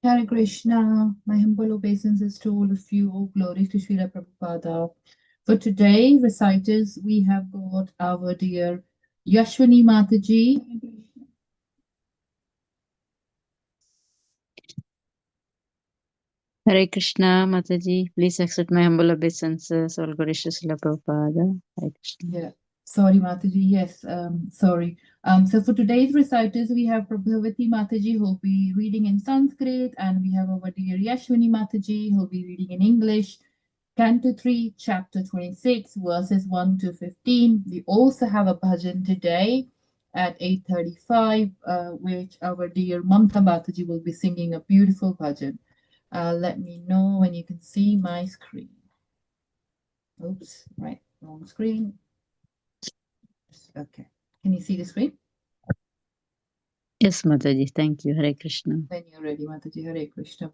Hare Krishna, my humble obeisances to all of you. All glory to Srila Prabhupada. For today, reciters, we have got our dear Yashwani Mataji. Hare Krishna, Mataji. Please accept my humble obeisances. All glory to Srila Prabhupada. Hare Krishna. Yeah, sorry, Mataji. Yes, sorry. So for today's reciters, we have Prabhavati Mataji who will be reading in Sanskrit, and we have our dear Yashwani Mataji who will be reading in English. Canto 3, Chapter 26, verses 1 to 15. We also have a bhajan today at 8:35, which our dear Mamta Mataji will be singing a beautiful bhajan. Let me know when you can see my screen. Oops, right, wrong screen. Okay, can you see the screen? Yes, Mataji. Thank you. Hare Krishna. When you're ready, Mataji, Hare Krishna.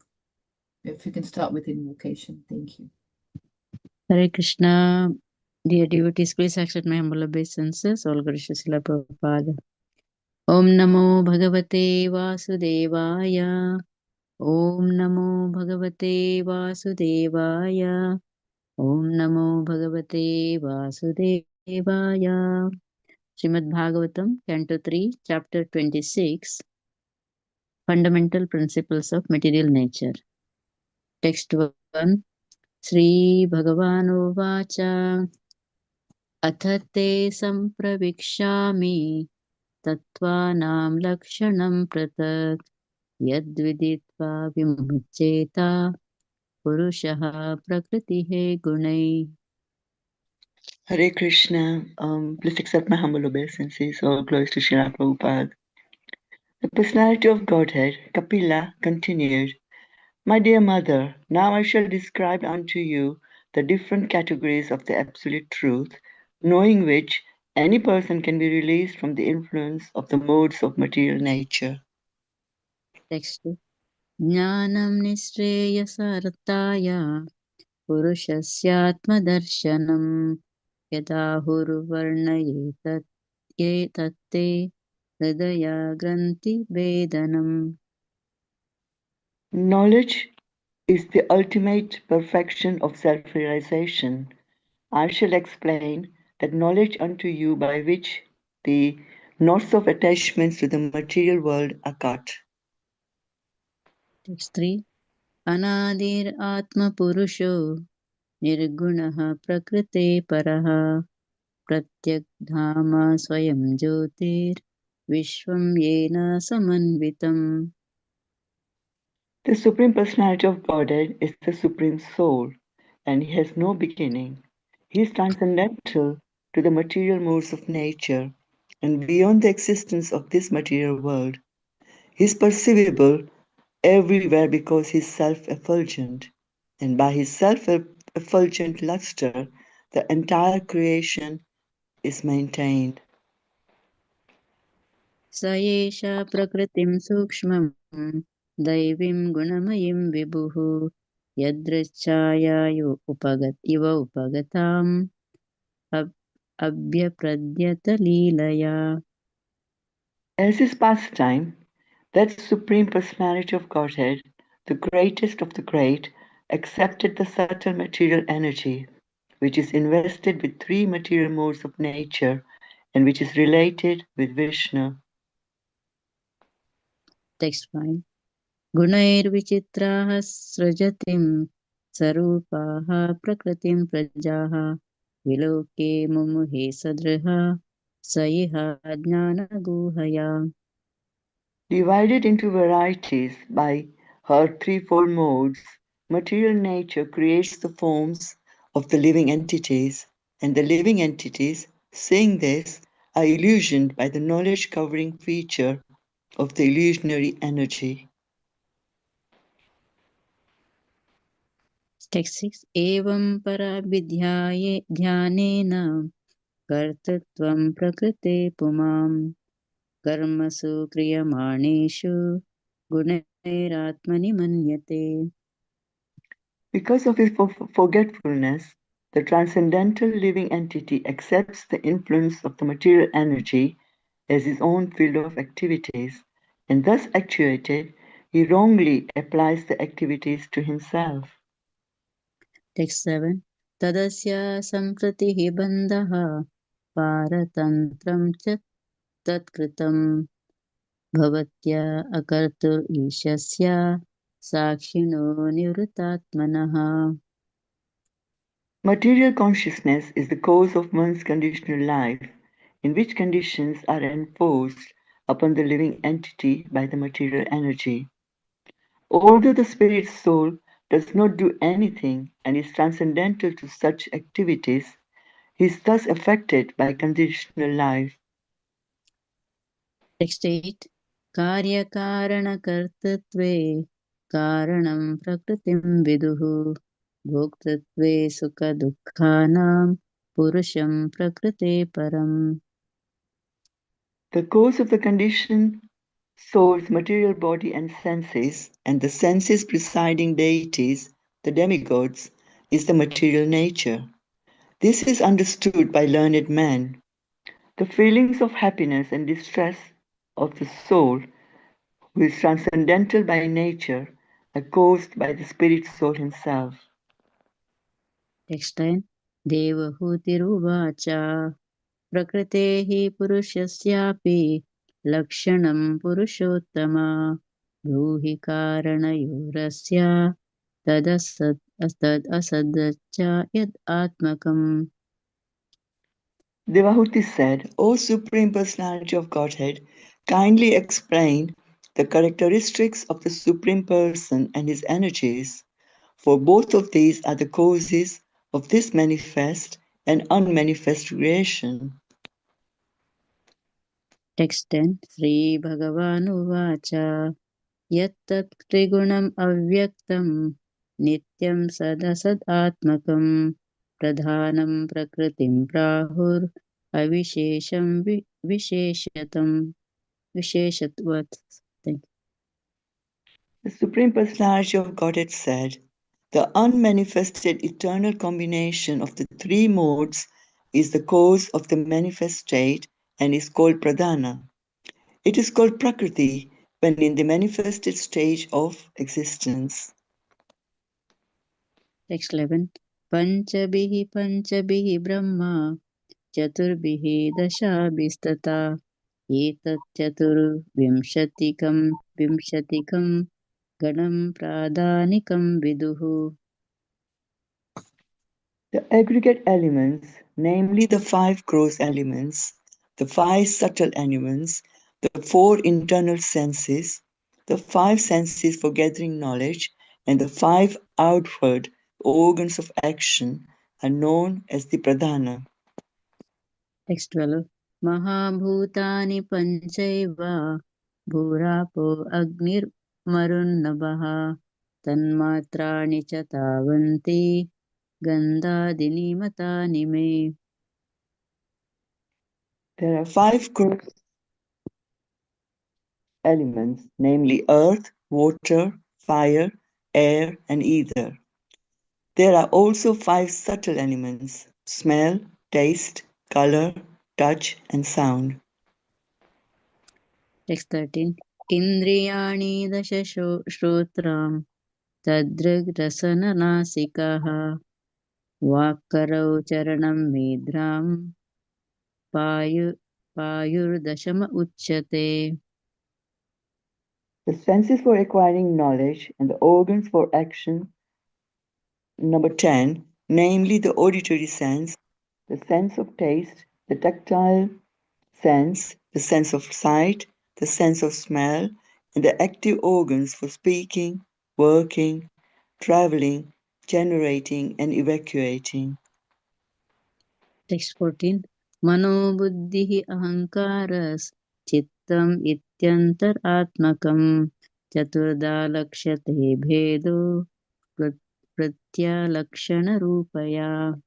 If you can start with invocation, thank you. Hare Krishna. Dear devotees, please accept my humble obeisances. All glory to Srila Prabhupada. Om Namo Bhagavate Vasudevaya. Om Namo Bhagavate Vasudevaya. Om Namo Bhagavate Vasudevaya. Srimad Bhagavatam, Canto 3, Chapter 26, Fundamental Principles of Material Nature. Text 1. Sri Bhagavanuvacha Athate sampravikshami tattvanam lakshanam pratak yadviditva vimuccheta purushaha prakritihe gunai. Hare Krishna. Please accept my humble obeisances. All glories to Srila Prabhupada. The personality of Godhead, Kapila, continued, My dear mother, now I shall describe unto you the different categories of the Absolute Truth, knowing which any person can be released from the influence of the modes of material nature. Text 2. Jnanam nishreyasartaya purushasyaatmadarshanam yadahurvarnayetat yetatte hridaya granthi vedanam. Knowledge is the ultimate perfection of self-realization. I shall explain that knowledge unto you by which the knots of attachments to the material world are cut. Text 3. Anadir atma purusho nirgunaha prakrite paraha pratyak dhama swayam jyotir vishwam yena samanvitam. The Supreme Personality of Godhead is the Supreme Soul, and He has no beginning. He is transcendental to the material modes of nature and beyond the existence of this material world. He is perceivable everywhere because He is self-effulgent, and by His self-effulgent luster, the entire creation is maintained. Sayesha prakritim sukshmam daivim gunamayim vibhuhu yadrichaya iva upagatam abhyapradyata leelaya. As His pastime, that Supreme Personality of Godhead, the greatest of the great, accepted the subtle material energy, which is invested with three material modes of nature and which is related with Vishnu. Text 5. Gunair vichitraha srajatim sarupaha prakritim prajaha viloke mumuhe sadriha sayiha jnana guhaya. Divided into varieties by her threefold modes, material nature creates the forms of the living entities, and the living entities, seeing this, are illusioned by the knowledge covering feature of the illusionary energy. Text 6. Evam para vidhyaye dhyanena kartatvam prakrite pumam karmasu kriyamaneshu gunairatmani manyate. Because of his forgetfulness, the transcendental living entity accepts the influence of the material energy as his own field of activities, and thus actuated, he wrongly applies the activities to himself. Text 7. Tadasya sampratihi bandhaha paratantram च tatkritam bhavatya akartur ishasya sakshino nivritatmanaha. Material consciousness is the cause of one's conditional life, in which conditions are enforced upon the living entity by the material energy. Although the spirit soul does not do anything and is transcendental to such activities, he is thus affected by conditional life. Text 8. Karya-karana-kartatve karanam prakritim viduhu bhoktatve sukha-dukkhanam purusham prakrite param. The cause of the conditioned soul's material body and the senses presiding deities, the demigods, is the material nature. This is understood by learned men. The feelings of happiness and distress of the soul, who is transcendental by nature, are caused by the spirit soul himself. Text 10. Devahuti-ruvacha prakritehi purushasyapi lakshanam purushottama bruhi karanayorasya tad-asadaccha yad-atmakam. Devahuti said, O Supreme Personality of Godhead, kindly explain the characteristics of the Supreme Person and his energies, for both of these are the causes of this manifest and unmanifest creation. Text 10. Sri Bhagavan Yattat trigunam avyaktam nityam sadasad atmakam pradhanam prakritim prahur avishesham visheshatam visheshatvat. Thank you. The Supreme Personality of Godhead said, the unmanifested eternal combination of the three modes is the cause of the manifest state and is called pradhana. It is called prakriti when in the manifested stage of existence. Text 11. Panchabihi brahma chaturbihi dashabhistata etat chaturvimshatikam vimshatikam ganam pradhanikam viduhu. The aggregate elements, namely the 5 gross elements, the 5 subtle elements, the 4 internal senses, the 5 senses for gathering knowledge, and the 5 outward organs of action are known as the pradhana. Text 12. Mahabhutani panchaiva bhurapo agnir marunnavaha tanmatrani cha tavanti gandhadini matani me. There are 5 gross elements, namely earth, water, fire, air, and ether. There are also 5 subtle elements: smell, taste, color, touch, and sound. Text 13. Indriyani dasha shrotram tadrig rasana nasikaha vakkarau charanam medram payurdashama uchyate. The senses for acquiring knowledge and the organs for action, number 10, namely the auditory sense, the sense of taste, the tactile sense, the sense of sight, the sense of smell, and the active organs for speaking, working, traveling, generating, and evacuating. Text 14. Mano buddhihi ahankaras chittam ityantar atmakam chaturda lakshate bhedo pratyalakshana rupaya.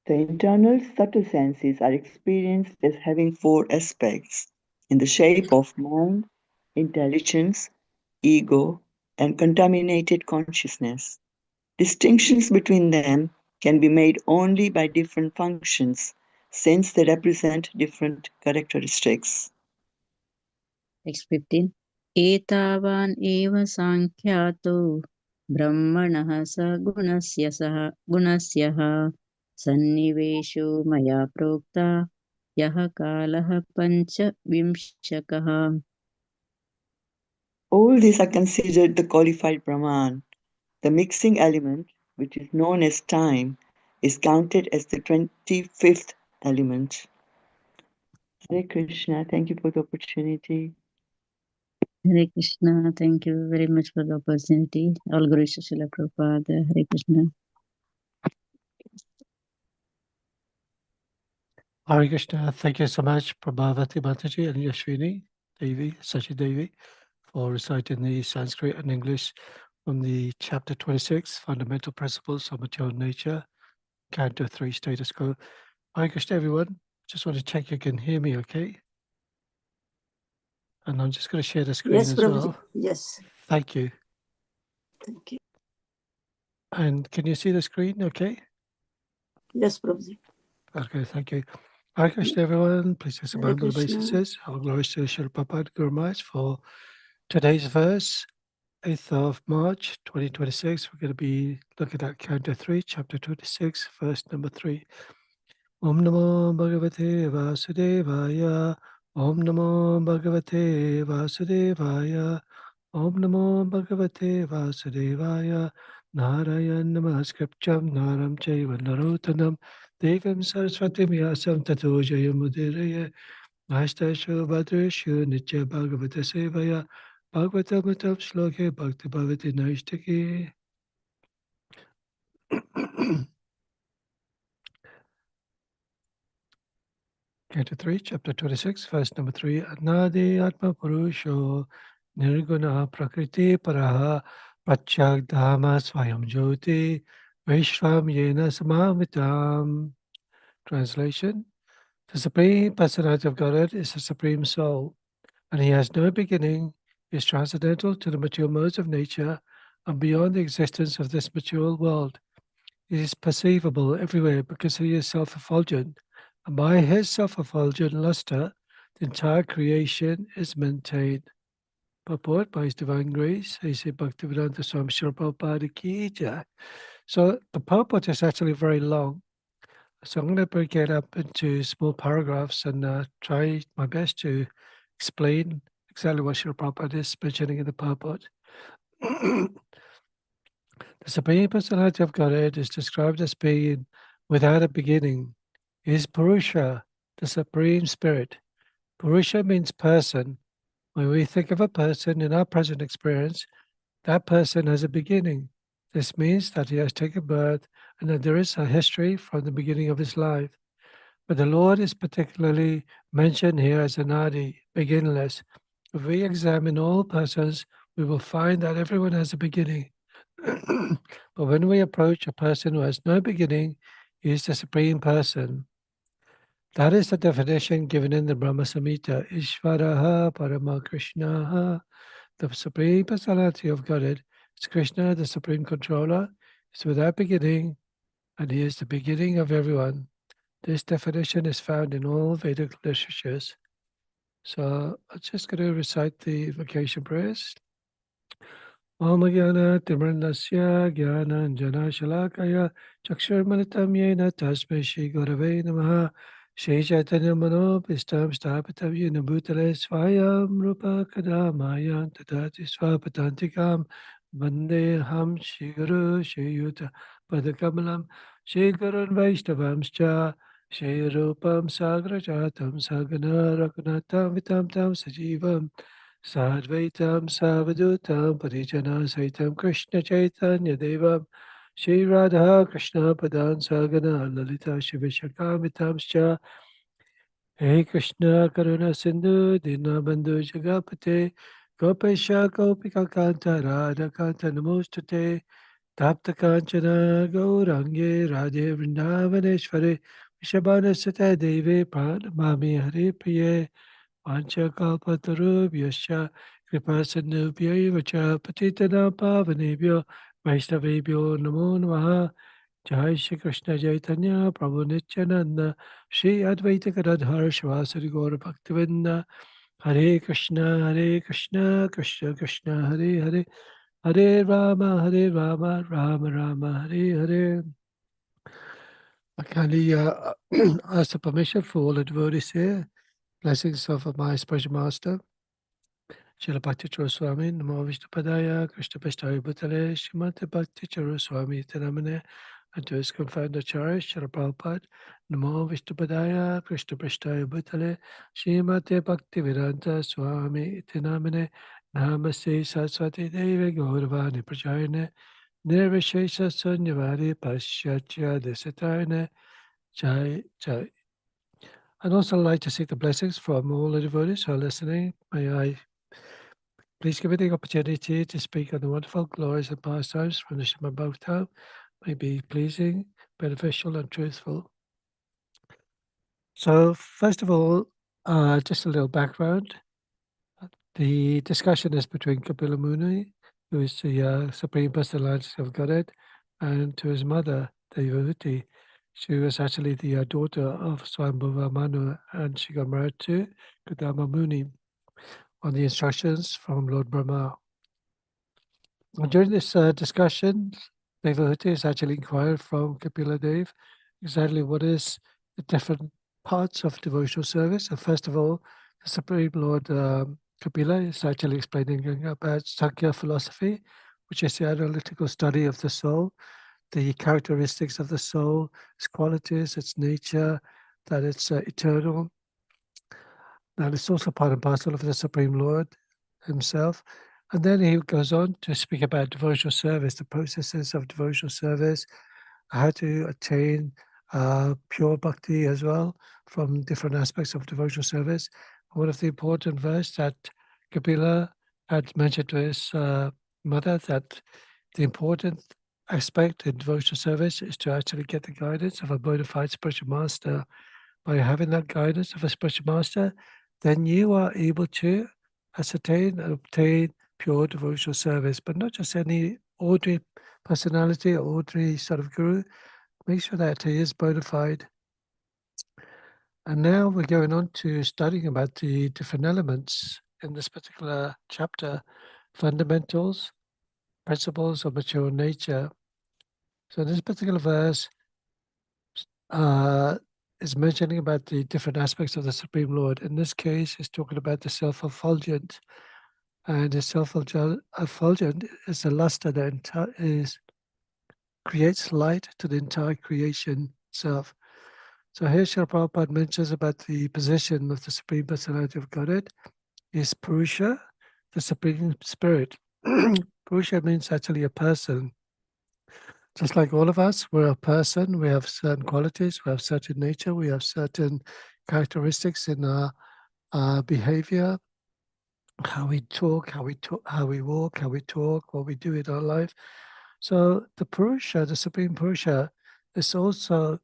The internal subtle senses are experienced as having 4 aspects in the shape of mind, intelligence, ego, and contaminated consciousness. Distinctions between them can be made only by different functions, since they represent different characteristics. Text 15. एतावान् एव साङ्ख्यातो ब्रह्मणः गुणस्यः सन्निवेशो मया प्रोक्ता यः कालः पञ्चविंशकः। All these are considered the qualified Brahman. The mixing element, which is known as time, is counted as the 25th element. Hare Krishna, thank you for the opportunity. Hare Krishna, thank you very much for the opportunity. All Guru Srila Prabhupada, Hare Krishna. Hare Krishna, thank you so much, Prabhavati Mataji and Yashwini Devi, Sachi Devi, for reciting the Sanskrit and English from the chapter 26, Fundamental Principles of Material Nature, Canto 3, Status Quo. Hare Krishna, everyone. Just want to check you can hear me okay. And I'm just going to share the screen as well. Yes. Thank you. Thank you. And can you see the screen okay? Yes, Prabhuji. Okay, thank you. Hare Krishna, everyone. Please take some Hare humble Krishna. obeisances. All glories to Srila Prabhupada Guru Maharaj for today's verse, 8th of March, 2026. We're going to be looking at Canto 3, Chapter 26, verse number 3. Om Namo Bhagavate Vasudevaya. Om Namo Bhagavate Vasudevaya. Om Namo Bhagavate Vasudevaya. Narayan Namaskrityam Naram Chaiva Narotanam Devim Saraswati Vyasam Tato Jayamudiraya Astashu Bhadreshu Nitya Bhagavata Sevaya Bhagavatamutam Shloke Bhakti Bhavati Naishtaki. Canto 3, Chapter 26, verse number 3. Anadi Atma Purusho Nirguna Prakriti Paraha Pachak Dhamma Swayam Jyoti Vishvam Yena Samamitam. Translation: the Supreme Personality of Godhead is the Supreme Soul, and He has no beginning. He is transcendental to the material modes of nature and beyond the existence of this material world. He is perceivable everywhere because He is self-effulgent, and by His self-effulgent luster, the entire creation is maintained. Purport by His Divine Grace, A.C. Bhaktivedanta Swami Srila Prabhupada Ki Jai. So the purport is actually very long. So I'm going to break it up into small paragraphs and try my best to explain exactly what Srila Prabhupada is mentioning in the purport. The Supreme Personality of Godhead is described as being without a beginning. It is Purusha, the Supreme Spirit. Purusha means person. When we think of a person in our present experience, that person has a beginning. This means that he has taken birth and that there is a history from the beginning of his life. But the Lord is particularly mentioned here as Anadi, beginningless. If we examine all persons, we will find that everyone has a beginning. But when we approach a person who has no beginning, he is the Supreme Person. That is the definition given in the Brahma Samhita, Ishvaraha Parama Krishnaha. The Supreme Personality of Godhead is Krishna, the Supreme Controller, is without beginning, and he is the beginning of everyone. This definition is found in all Vedic literatures. So I'm just going to recite the invocation prayers. Om Jnana Timirnasya Jnana Anjana Shalakaya Chakshurmanitam Yena Tasmai Shri Gurave Namaha Shri Chaitanya Mano Pistam Stapitam Yena Bhutale Swayam Rupa Kadamayam Tadati Swapatantikam Vande Ham Shri Guru Shri Yuta Padakamalam Shri Gurun Vaishnavamscha Shri Rupam Sagrajatam Sagana Raghunatam Vitam Tam Sajivam Sadvaitam Savadutam Parijana Saitam Krishna Chaitanya Devam Shri Radha Krishna Padan Sagana Lalita Shivishakamitamscha Hey Krishna Karuna Sindhu Dinabandhu Jagapate Gopesha Gopika Kanta Radha Kanta Namostate Tapta Kanchana Gaurange Radhe Vrindavaneshware Vishabhana Sata Deve Pranamami Hare Priye Panchakalpatarubhyascha Kripasannubhyaiva cha Patitanam Pavanebhyo Vaishnavebhyo Namo Namaha. Jai Shri Krishna Chaitanya Prabhu Nityananda Shri Advaita Gadadhar Shivasari Gaura Bhaktivinda Hare Krishna, Krishna Krishna, Hare Hare, Hare Rama, Rama Rama, Hare Hare. I kindly ask the permission for all the devotees here. Blessings of my spiritual master, Srila Bhakti Swami, Namo Vishnu Padaya, Krishna Pashtai Bhutale, Shrimati Bhakti Swami Tanamane, and to his confounder Acharya, Srila Prabhupada, Namo Vishnu Padaya, Krishna Pashtai Bhutale, Shrimati Bhakti Vedanta Swami Tanamane, Namaste Saraswati Devi Gauravani Prajayane, Nirvishesha Sunyavari Paschatya Desatayane, Jai Jai. I'd also like to seek the blessings from all the devotees who are listening. May I please give me the opportunity to speak on the wonderful glories and pastimes from the Srimad Bhagavatam. May be pleasing, beneficial, and truthful. So, first of all, just a little background. The discussion is between Kapila Muni, who is the Supreme Personality of Godhead, and to his mother, Devahuti. She was actually the daughter of Swambhuva Manu, and she got married to Kadama Muni on the instructions from Lord Brahma. And during this discussion, Devahuti is actually inquired from Kapila Dev exactly what is the different parts of devotional service. And first of all, the Supreme Lord Kapila is actually explaining about Sankhya philosophy, which is the analytical study of the soul, the characteristics of the soul, its qualities, its nature, that it's eternal. That it's also part and parcel of the Supreme Lord himself. And then he goes on to speak about devotional service, the processes of devotional service, how to attain pure bhakti as well from different aspects of devotional service. One of the important verse that Kapila had mentioned to his mother, that the important aspect in devotional service is to actually get the guidance of a bona fide spiritual master. By having that guidance of a spiritual master, then you are able to ascertain and obtain pure devotional service, but not just any ordinary personality or ordinary sort of guru. Make sure that he is bona fide. And now we're going on to studying about the different elements in this particular chapter, fundamentals, principles of material nature. So in this particular verse is mentioning about the different aspects of the Supreme Lord. In this case, it's talking about the self-effulgent. And the self-effulgent is a luster that creates light to the entire creation itself. So here Srila Prabhupada mentions about the position of the Supreme Personality of Godhead is Purusha, the Supreme Spirit. Purusha means actually a person. Just like all of us, we're a person, we have certain qualities, we have certain nature, we have certain characteristics in our behavior, how we talk, how we walk, how we talk, what we do in our life. So the Purusha, the Supreme Purusha, is also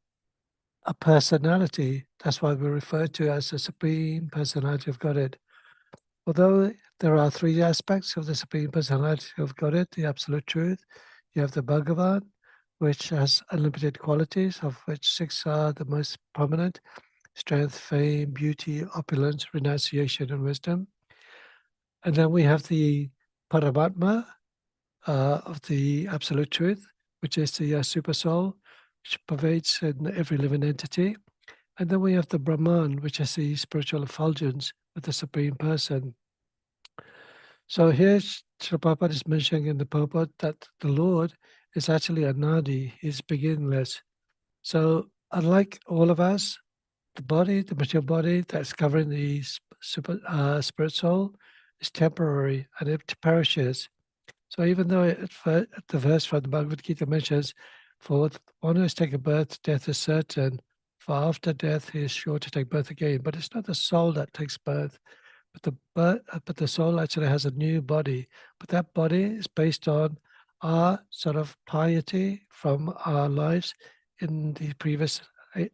a personality. That's why we refer to as the Supreme Personality of Godhead. Although there are three aspects of the Supreme Personality of Godhead, the Absolute Truth, you have the Bhagavan, which has unlimited qualities, of which 6 are the most prominent: strength, fame, beauty, opulence, renunciation, and wisdom. And then we have the Paramatma of the Absolute Truth, which is the Super Soul, which pervades in every living entity. And then we have the Brahman, which is the spiritual effulgence of the Supreme Person. So here, Srila Prabhupada is mentioning in the purport that the Lord is actually a nadi, he's beginningless. So unlike all of us, the body, the material body that's covering the spirit soul is temporary and it perishes. So even though the verse from the Bhagavad Gita mentions, for one who has taken birth, death is certain, for after death he is sure to take birth again. But it's not the soul that takes birth, but the soul actually has a new body. But that body is based on our sort of piety from our lives in the previous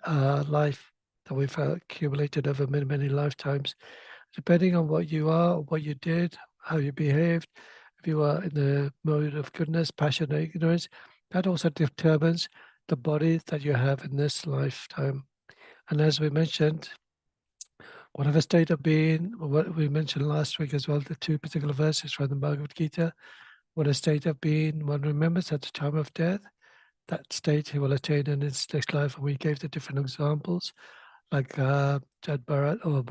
life that we've accumulated over many, many lifetimes. Depending on what you are, what you did, how you behaved, if you are in the mode of goodness, passion, or ignorance, that also determines the body that you have in this lifetime. And as we mentioned, Whatever state of being, what we mentioned last week as well, the two particular verses from the Bhagavad Gita, what a state of being one remembers at the time of death, that state he will attain in his next life. And we gave the different examples, like Jad Bharat or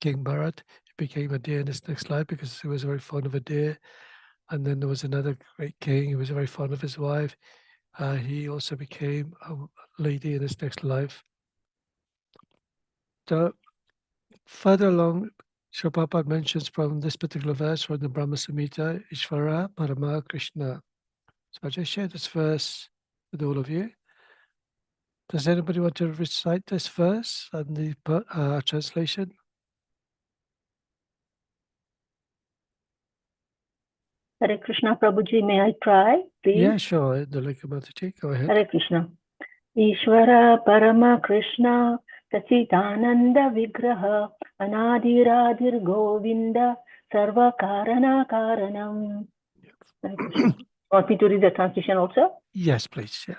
King Bharat. He became a deer in his next life because he was very fond of a deer. And then there was another great king who was very fond of his wife. He also became a lady in his next life. So further along, Srila Prabhupada mentions from this particular verse from the Brahma Samhita, Ishvara Parama Krishna. So I just share this verse with all of you. Does anybody want to recite this verse and the translation? Hare Krishna, Prabhuji, may I try, please? Yeah, sure. Dalika Mataji, go ahead. Hare Krishna. Ishvara Parama Krishna Sachitananda Vigraha Anadiradir Govinda Sarva Karana Karanam. Hare Krishna. Want me to read the translation also? Yes, please. Yeah.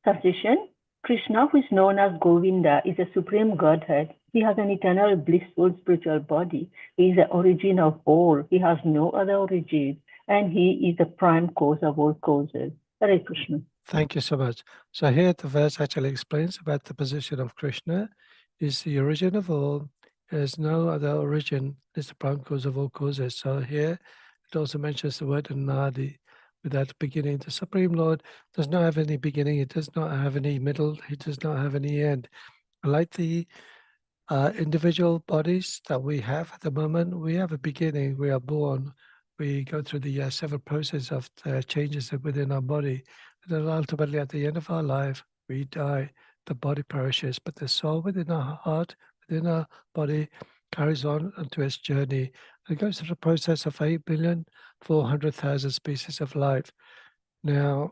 Translation. Krishna, who is known as Govinda, is a supreme Godhead. He has an eternal, blissful spiritual body. He is the origin of all. He has no other origin. And he is the prime cause of all causes. Hare Krishna. Thank you so much. So here the verse actually explains about the position of Krishna. Is the origin of all. There's no other origin. It's the prime cause of all causes. So here it also mentions the word Anadi, without beginning. The Supreme Lord does not have any beginning. It does not have any middle. It does not have any end. Like the individual bodies that we have at the moment, we have a beginning. We are born. We go through the several process of changes within our body. And then ultimately, at the end of our life, we die. The body perishes, but the soul within our heart, within our body, carries on onto its journey. It goes through the process of 8,400,000 species of life. Now,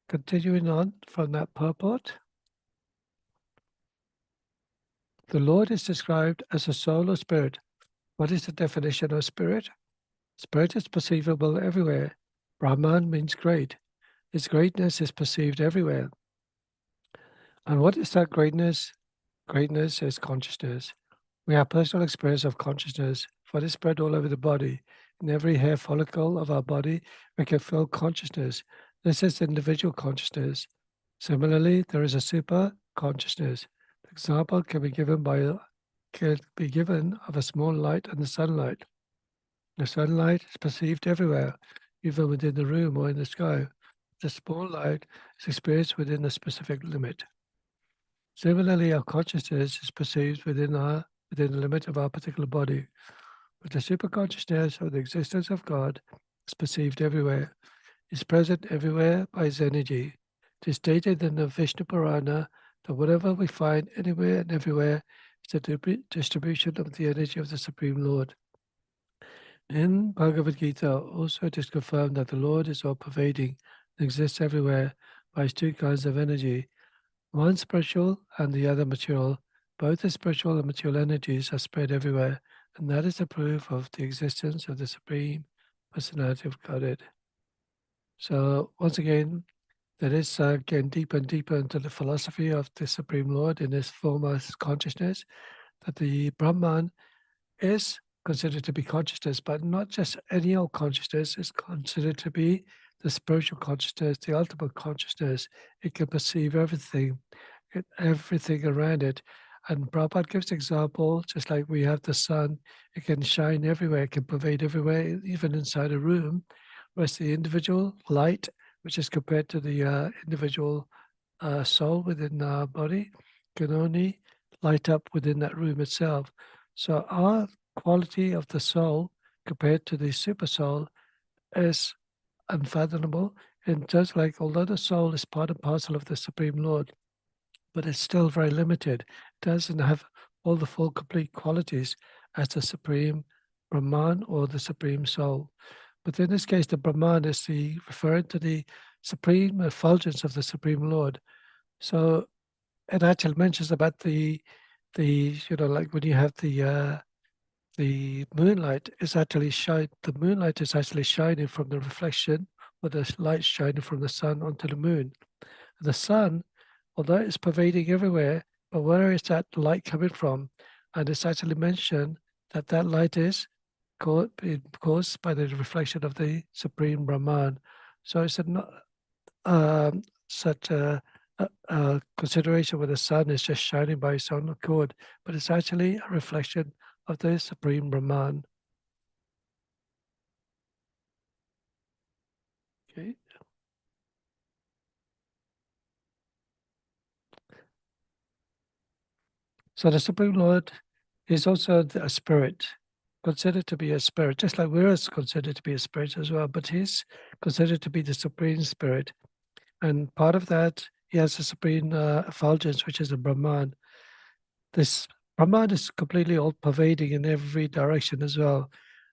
continuing on from that purport, the Lord is described as a soul or spirit. What is the definition of spirit? Spirit is perceivable everywhere. Brahman means great. Its greatness is perceived everywhere. And what is that greatness? Greatness is consciousness. We have personal experience of consciousness, for it is spread all over the body. In every hair follicle of our body, we can feel consciousness. This is individual consciousness. Similarly, there is a super consciousness. The example can be given of a small light and the sunlight. The sunlight is perceived everywhere, even within the room or in the sky. The small light is experienced within a specific limit. Similarly, our consciousness is perceived within the limit of our particular body. But the superconsciousness or the existence of God is perceived everywhere. It is present everywhere by its energy. It is stated in the Vishnu Purana that whatever we find anywhere and everywhere is the distribution of the energy of the Supreme Lord. In Bhagavad Gita, also it is confirmed that the Lord is all-pervading and exists everywhere by his two kinds of energy, one spiritual and the other material. Both the spiritual and material energies are spread everywhere, and that is the proof of the existence of the Supreme Personality of Godhead. So once again, that is getting deeper and deeper into the philosophy of the Supreme Lord in his formless consciousness, that the Brahman is considered to be consciousness, but not just any old consciousness. It's considered to be the spiritual consciousness, the ultimate consciousness. It can perceive everything around it. And Prabhupada gives example, just like we have the sun, it can shine everywhere, it can pervade everywhere, even inside a room, whereas the individual light, which is compared to the individual soul within our body, can only light up within that room itself. So our quality of the soul compared to the super soul is unfathomable. And just like, although the soul is part and parcel of the Supreme Lord, but it's still very limited. It doesn't have all the full complete qualities as the Supreme Brahman or the Supreme Soul. But in this case, the Brahman is referring to the supreme effulgence of the Supreme Lord. So it actually mentions about the like when you have the moonlight is actually the moonlight is actually shining from the reflection or the light shining from the sun onto the moon. And the sun, although it's pervading everywhere, But where is that light coming from? And it's actually mentioned that that light is caused by the reflection of the Supreme Brahman. So it's not such a consideration where the sun is just shining by its own accord, but it's actually a reflection of the Supreme Brahman. Okay. So the Supreme Lord is also a spirit, considered to be a spirit, just like we're considered to be a spirit as well, but he's considered to be the Supreme Spirit. And part of that, he has a supreme effulgence, which is a Brahman. This Brahman is completely all-pervading in every direction as well.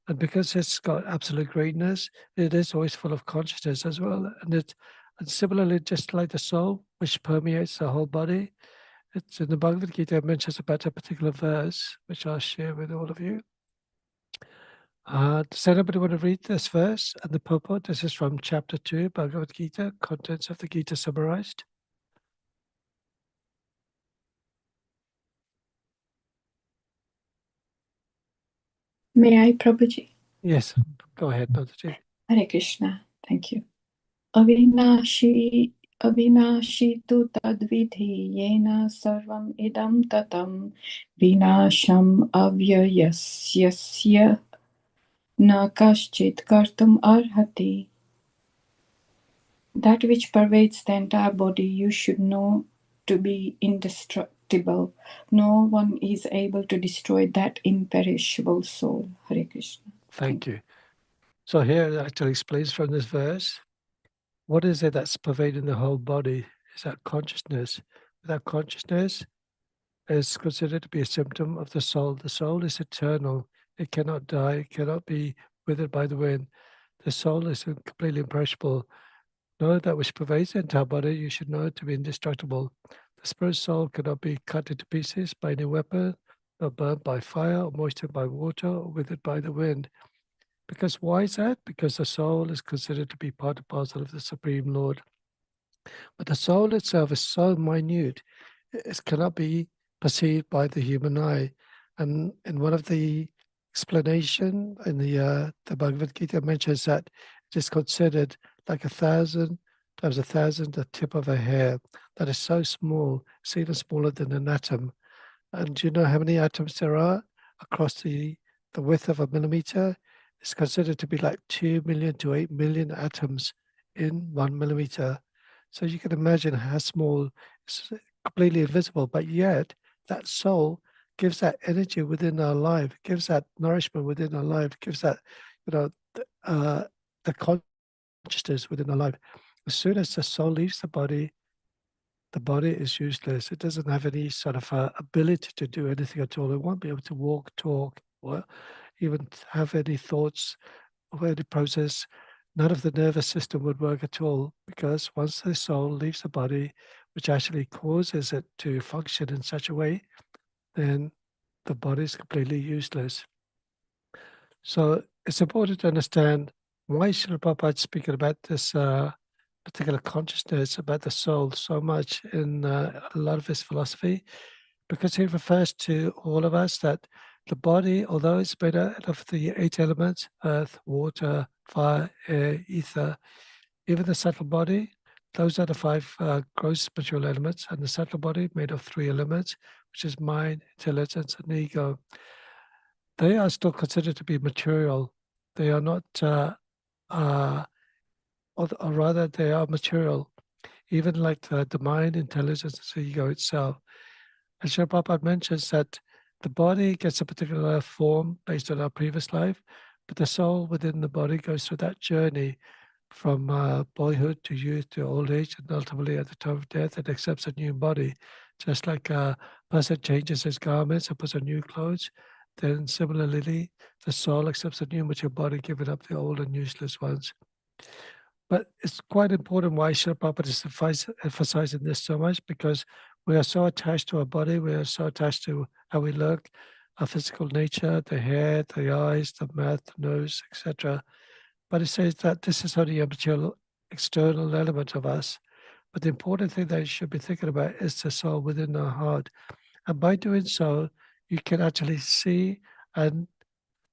And because it's got absolute greatness, it is always full of consciousness as well. And similarly, just like the soul, which permeates the whole body, it's in the Bhagavad Gita, it mentions about a particular verse, which I'll share with all of you. Does anybody want to read this verse and the purport? This is from chapter 2, Bhagavad Gita, contents of the Gita summarized. May I, Prabhuji? Yes, go ahead, Mataji. Hare Krishna. Thank you. Avinashi tu tadvidhi yena sarvam idam tatam vinasham avyayasyasya na kaschit kartum arhati. That which pervades the entire body you should know to be indestructible. No one is able to destroy that imperishable soul. Hare Krishna. Thank you. So here it actually explains from this verse, what is it that's pervading the whole body? Is that consciousness? That consciousness is considered to be a symptom of the soul. The soul is eternal. It cannot die. It cannot be withered by the wind. The soul is completely imperishable. Know that which pervades the entire body, you should know it to be indestructible. The spirit soul cannot be cut into pieces by any weapon, or burnt by fire, or moistened by water, or withered by the wind. Because why is that? Because the soul is considered to be part and parcel of the Supreme Lord. But the soul itself is so minute, it cannot be perceived by the human eye. And in one of the explanation in the Bhagavad Gita mentions that it is considered like 1,000 times 1,000 the tip of a hair. That is so small, it's even smaller than an atom. And do you know how many atoms there are across the width of a millimeter? It's considered to be like 2 million to 8 million atoms in 1 millimeter. So you can imagine how small, it's completely invisible, but yet that soul gives that energy within our life, gives that nourishment within our life, gives that, the consciousness within our life. As soon as the soul leaves the body is useless. It doesn't have any sort of ability to do anything at all. It won't be able to walk, talk, or even have any thoughts or any process. None of the nervous system would work at all, because once the soul leaves the body, which actually causes it to function in such a way, then the body is completely useless. So it's important to understand why Srila Prabhupada is speaking about this particular consciousness, about the soul, so much in a lot of his philosophy, because he refers to all of us that the body, although it's made out of the 8 elements, earth, water, fire, air, ether, even the subtle body, those are the 5 gross material elements, and the subtle body made of 3 elements, which is mind, intelligence, and ego. They are still considered to be material. They are not, or rather, they are material, even like the mind, intelligence, the ego itself. And Srila Prabhupada mentions that the body gets a particular form based on our previous life, but the soul within the body goes through that journey from boyhood to youth to old age, and ultimately at the time of death, it accepts a new body. Just like a person changes his garments and puts on new clothes, then similarly, the soul accepts a new mature body, giving up the old and useless ones. But it's quite important why Srila Prabhupada is emphasizing this so much, because we are so attached to our body, we are so attached to how we look, our physical nature, the hair, the eyes, the mouth, the nose, etc. But it says that this is only a material external element of us. But the important thing that you should be thinking about is the soul within our heart. And by doing so, you can actually see and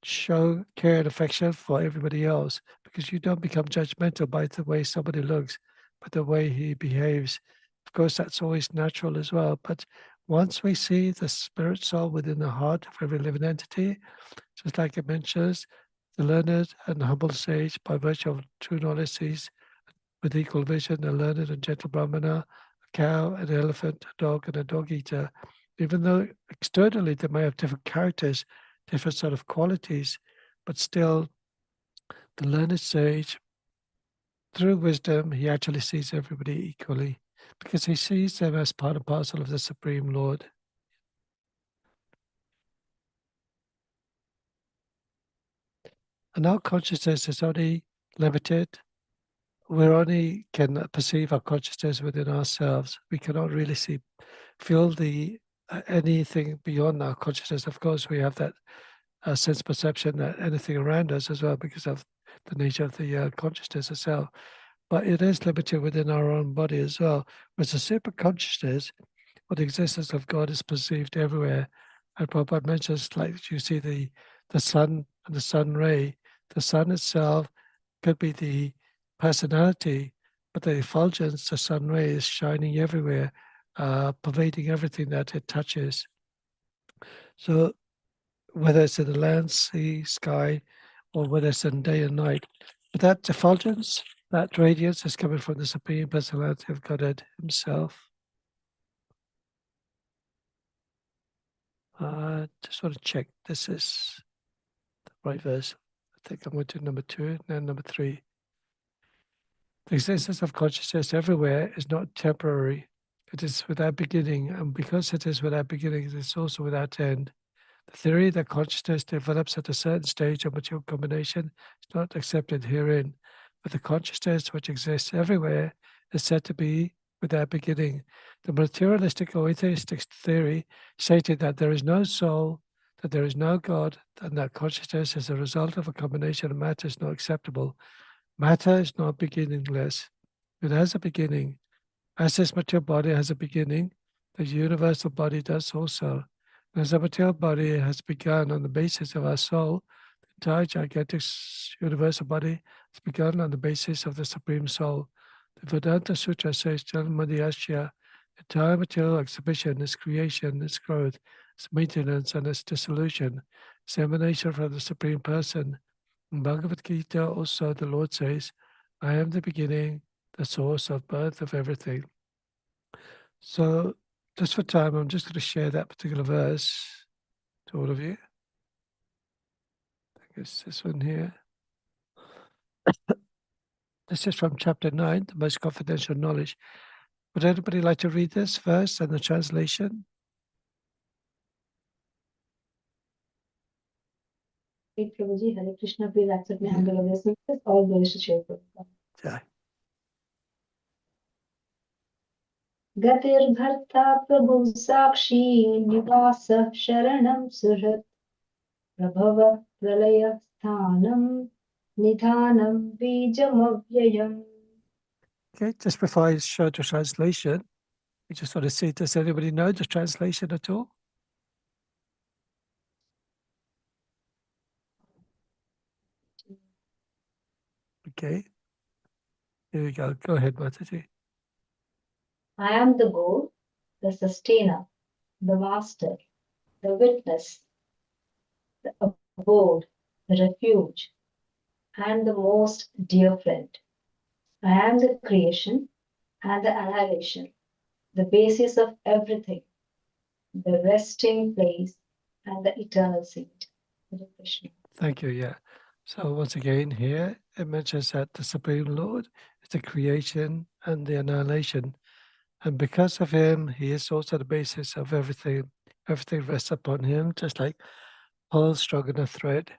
show care and affection for everybody else, because you don't become judgmental by the way somebody looks, but the way he behaves. Of course, that's always natural as well. But once we see the spirit soul within the heart of every living entity, just like it mentions, the learned and the humble sage, by virtue of true knowledge, sees with equal vision a learned and gentle brahmana, a cow, an elephant, a dog, and a dog eater. Even though externally they may have different characters, different sort of qualities, but still the learned sage, through wisdom, he actually sees everybody equally, because he sees them as part and parcel of the Supreme Lord. And our consciousness is only limited. We only can perceive our consciousness within ourselves. We cannot really feel anything beyond our consciousness. Of course, we have that sense perception that anything around us as well, because of the nature of the consciousness itself. But it is limited within our own body as well. Whereas the super consciousness, or the existence of God, is perceived everywhere. And Prabhupada mentions, like you see the sun and the sun ray. The sun itself could be the personality, but the effulgence, the sun ray, is shining everywhere, pervading everything that it touches. So whether it's in the land, sea, sky, or whether it's in day and night, but that effulgence, that radiance, is coming from the Supreme Personality of Godhead Himself. Just want to check this is the right verse. I think I'm going to number 2, then number 3. The existence of consciousness everywhere is not temporary. It is without beginning, and because it is without beginning, it is also without end. The theory that consciousness develops at a certain stage of mature combination is not accepted herein, but the consciousness which exists everywhere is said to be without beginning. The materialistic or atheistic theory stated that there is no soul, that there is no God, and that consciousness is a result of a combination of matter is not acceptable. Matter is not beginningless. It has a beginning. As this material body has a beginning, the universal body does also. And as the material body has begun on the basis of our soul, the entire gigantic universal body has begun on the basis of the Supreme Soul. The Vedanta Sutra says, Janmadhyasya, entire material exhibition, its creation, its growth, its maintenance, and its dissolution, its emanation from the Supreme Person. In Bhagavad Gita also the Lord says, I am the beginning, the source of birth of everything. So just for time, I'm just going to share that particular verse to all of you. I think it's this one here. This is from chapter 9, the most confidential knowledge. Would anybody like to read this verse and the translation? Prabhuji, Hare Krishna, please accept my Yeah. humble obeisances. All glories to Shri Prabhupada. Yeah. Gatir Prabhu Sakshi Nivasa Sharanam Surat Prabhava Pralaya Sthanam Nidhanam Bijamavyayam. Okay, just before I show the translation, I just want to see, does anybody know the translation at all? Okay. Here we go. Go ahead, Mataji. I am the goal, the sustainer, the master, the witness, the abode, the refuge, and the most dear friend. I am the creation and the annihilation, the basis of everything, the resting place, and the eternal seat. Hare Krishna. Thank you. Yeah. So once again, here it mentions that the Supreme Lord is the creation and the annihilation. And because of him, he is also the basis of everything. Everything rests upon him, just like pearls strung in a thread.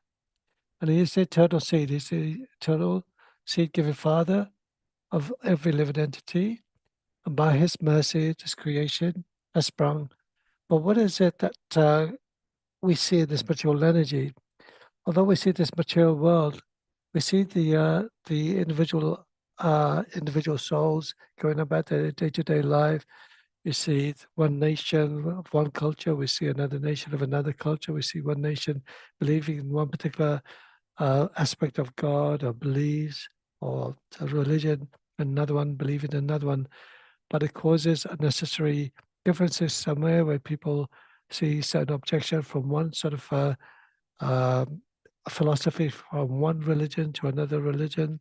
And he is the eternal seed. He's the eternal seed-giving Father of every living entity. And by his mercy, this creation has sprung. But what is it that we see in this material energy? Although we see this material world, we see the individual individual souls going about their day-to-day life. You see one nation of one culture, we see another nation of another culture, we see one nation believing in one particular aspect of God or beliefs or a religion, another one believing in another one, but it causes unnecessary differences somewhere where people see certain objection from one sort of a philosophy from one religion to another religion.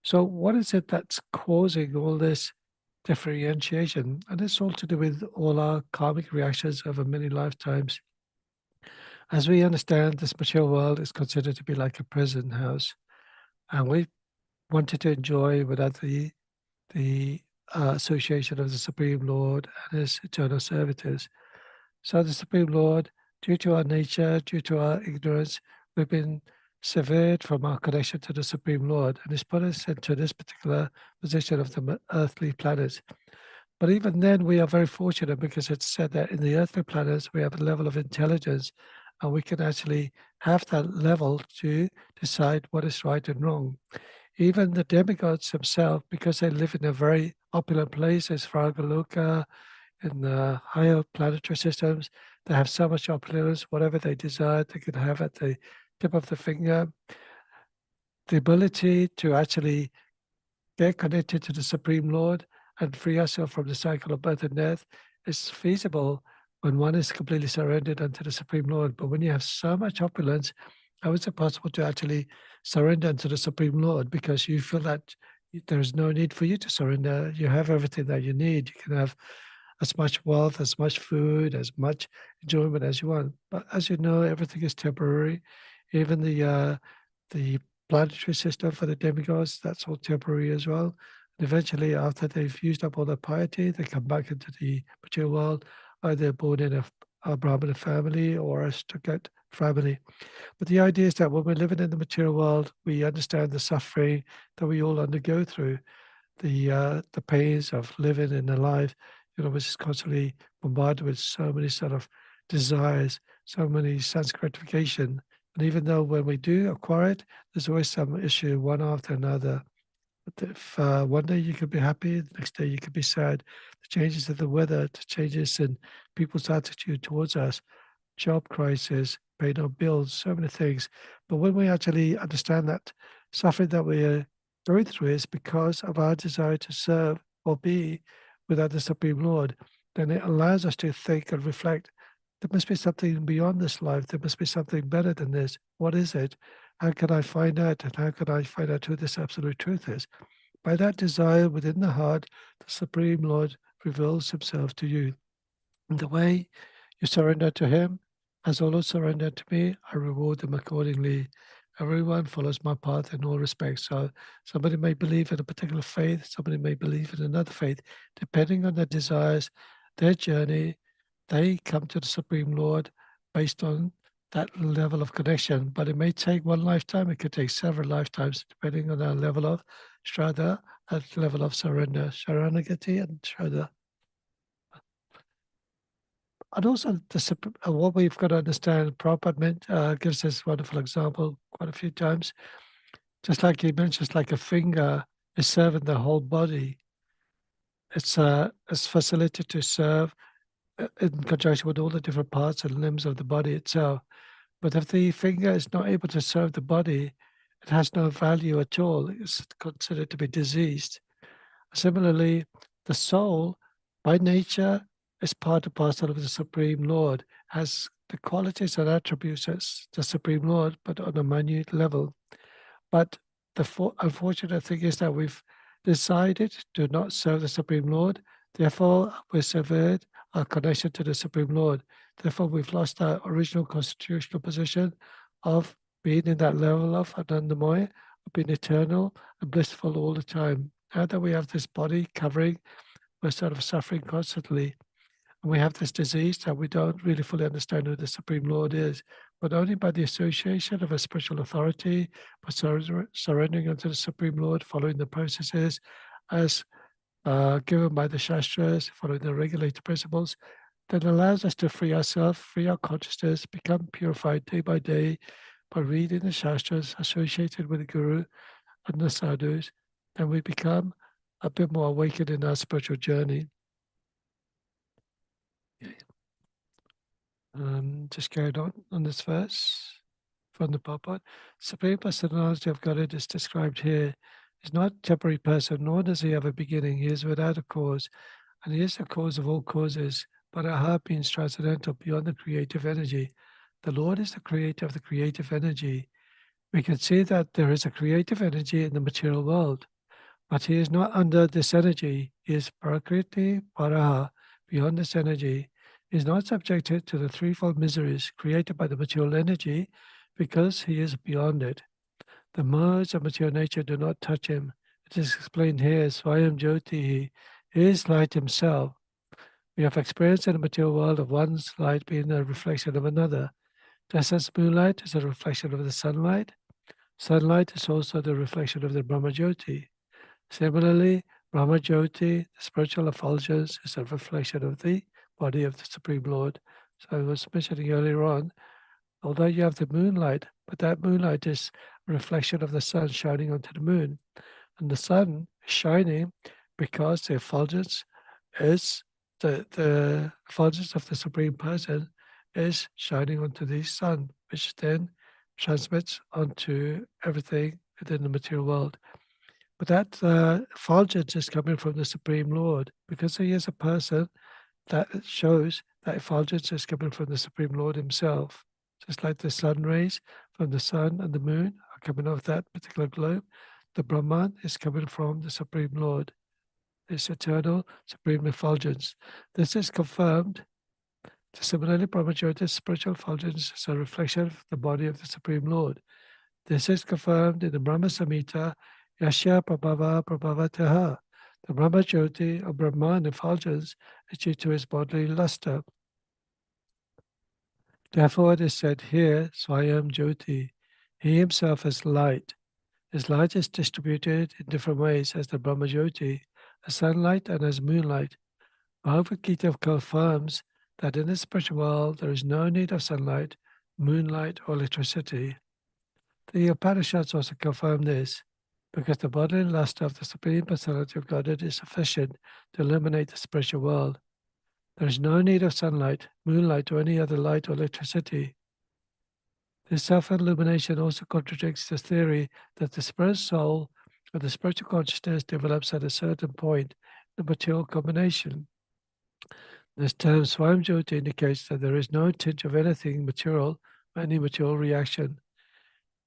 So what is it that's causing all this differentiation? And it's all to do with all our karmic reactions over many lifetimes. As we understand, this material world is considered to be like a prison house, and we wanted to enjoy without the association of the Supreme Lord and His eternal servitors. So the Supreme Lord, due to our nature, due to our ignorance, we've been severed from our connection to the Supreme Lord, and He's put us into this particular position of the earthly planets. But even then, we are very fortunate because it's said that in the earthly planets, we have a level of intelligence, and we can actually have that level to decide what is right and wrong. Even the demigods themselves, because they live in a very opulent places, Fragaloka, in the higher planetary systems, they have so much opulence, whatever they desire, they can have at the tip of the finger. The ability to actually get connected to the Supreme Lord and free ourselves from the cycle of birth and death is feasible when one is completely surrendered unto the Supreme Lord. But when you have so much opulence, how is it possible to actually surrender unto the Supreme Lord? Because you feel that there is no need for you to surrender. You have everything that you need. You can have as much wealth, as much food, as much enjoyment as you want. But as you know, everything is temporary. Even the planetary system for the demigods, that's all temporary as well. And eventually, after they've used up all their piety, they come back into the material world, either born in a Brahmana family or a Stukat family. But the idea is that when we're living in the material world, we understand the suffering that we all undergo through, the pains of living in a life, which is constantly bombarded with so many sort of desires, so many sense gratification. And even though when we do acquire it, there's always some issue one after another. But if one day you could be happy, the next day you could be sad. The changes of the weather, the changes in people's attitude towards us, job crisis, paying our bills, so many things. But when we actually understand that suffering that we're going through is because of our desire to serve or be without the Supreme Lord, then it allows us to think and reflect. There must be something beyond this life. There must be something better than this. What is it? How can I find out? And how can I find out who this absolute truth is? By that desire within the heart, the Supreme Lord reveals Himself to you. And the way you surrender to Him, as all who surrender to me, I reward them accordingly. Everyone follows my path in all respects. So somebody may believe in a particular faith, somebody may believe in another faith, depending on their desires, their journey. They come to the Supreme Lord based on that level of connection. But it may take one lifetime, it could take several lifetimes, depending on our level of Shraddha and level of surrender, Sharanagati and Shraddha. And also, what we've got to understand, Prabhupada gives this wonderful example quite a few times. Just like he mentions, like a finger is serving the whole body. It's facilitated to serve in conjunction with all the different parts and limbs of the body itself. But if the finger is not able to serve the body, it has no value at all. It's considered to be diseased. Similarly, the soul, by nature, is part and parcel of the Supreme Lord, has the qualities and attributes as the Supreme Lord, but on a minute level. But the unfortunate thing is that we've decided to not serve the Supreme Lord. Therefore, we're severed our connection to the Supreme Lord. Therefore, we've lost our original constitutional position of being in that level of Anandamoy, of being eternal and blissful all the time. Now that we have this body covering, we're sort of suffering constantly. And we have this disease that we don't really fully understand who the Supreme Lord is, but only by the association of a spiritual authority, by surrendering unto the Supreme Lord, following the processes as given by the Shastras, following the regulated principles, that allows us to free ourselves, free our consciousness, become purified day by day by reading the Shastras associated with the Guru and the Sadhus, then we become a bit more awakened in our spiritual journey. Okay. Just carried on this verse from the Prabhupada. Supreme Personality of Godhead is described here. He is not a temporary person, nor does he have a beginning. He is without a cause, and he is the cause of all causes. But Aha means transcendental, beyond the creative energy. The Lord is the creator of the creative energy. We can see that there is a creative energy in the material world, but he is not under this energy. He is Prakriti Paraha, beyond this energy. He is not subjected to the threefold miseries created by the material energy because he is beyond it. The modes of material nature do not touch him. It is explained here, Swayam Jyoti, he is light himself. We have experienced in the material world of one's light being a reflection of another. Just as moonlight is a reflection of the sunlight, sunlight is also the reflection of the Brahma Jyoti. Similarly, Brahma Jyoti, the spiritual effulgence, is a reflection of the body of the Supreme Lord. So I was mentioning earlier on, although you have the moonlight, but that moonlight is a reflection of the sun shining onto the moon. And the sun is shining because the effulgence is the effulgence of the Supreme Person is shining onto the sun, which then transmits onto everything within the material world. But that effulgence is coming from the Supreme Lord, because he is a person. That shows that effulgence is coming from the Supreme Lord himself. Just like the sun rays from the sun and the moon are coming off that particular globe, the Brahman is coming from the Supreme Lord, this eternal supreme effulgence. This is confirmed. Similarly, Brahma Jyoti's spiritual effulgence is a reflection of the body of the Supreme Lord. This is confirmed in the Brahma Samhita, Yasya Prabhava Prabhavataha. The Brahma Jyoti of Brahman effulgence is due to his bodily luster. Therefore, it is said here, Swayam Jyoti. He himself is light. His light is distributed in different ways as the Brahma Jyoti, as sunlight and as moonlight. Bhagavad Gita confirms that in the spiritual world there is no need of sunlight, moonlight, or electricity. The Upanishads also confirm this, because the bodily luster of the Supreme Personality of Godhead is sufficient to illuminate the spiritual world. There is no need of sunlight, moonlight, or any other light or electricity. This self-illumination also contradicts the theory that the spirit soul or the spiritual consciousness develops at a certain point in the material combination. This term Swayam Jyoti indicates that there is no tinge of anything material or any material reaction.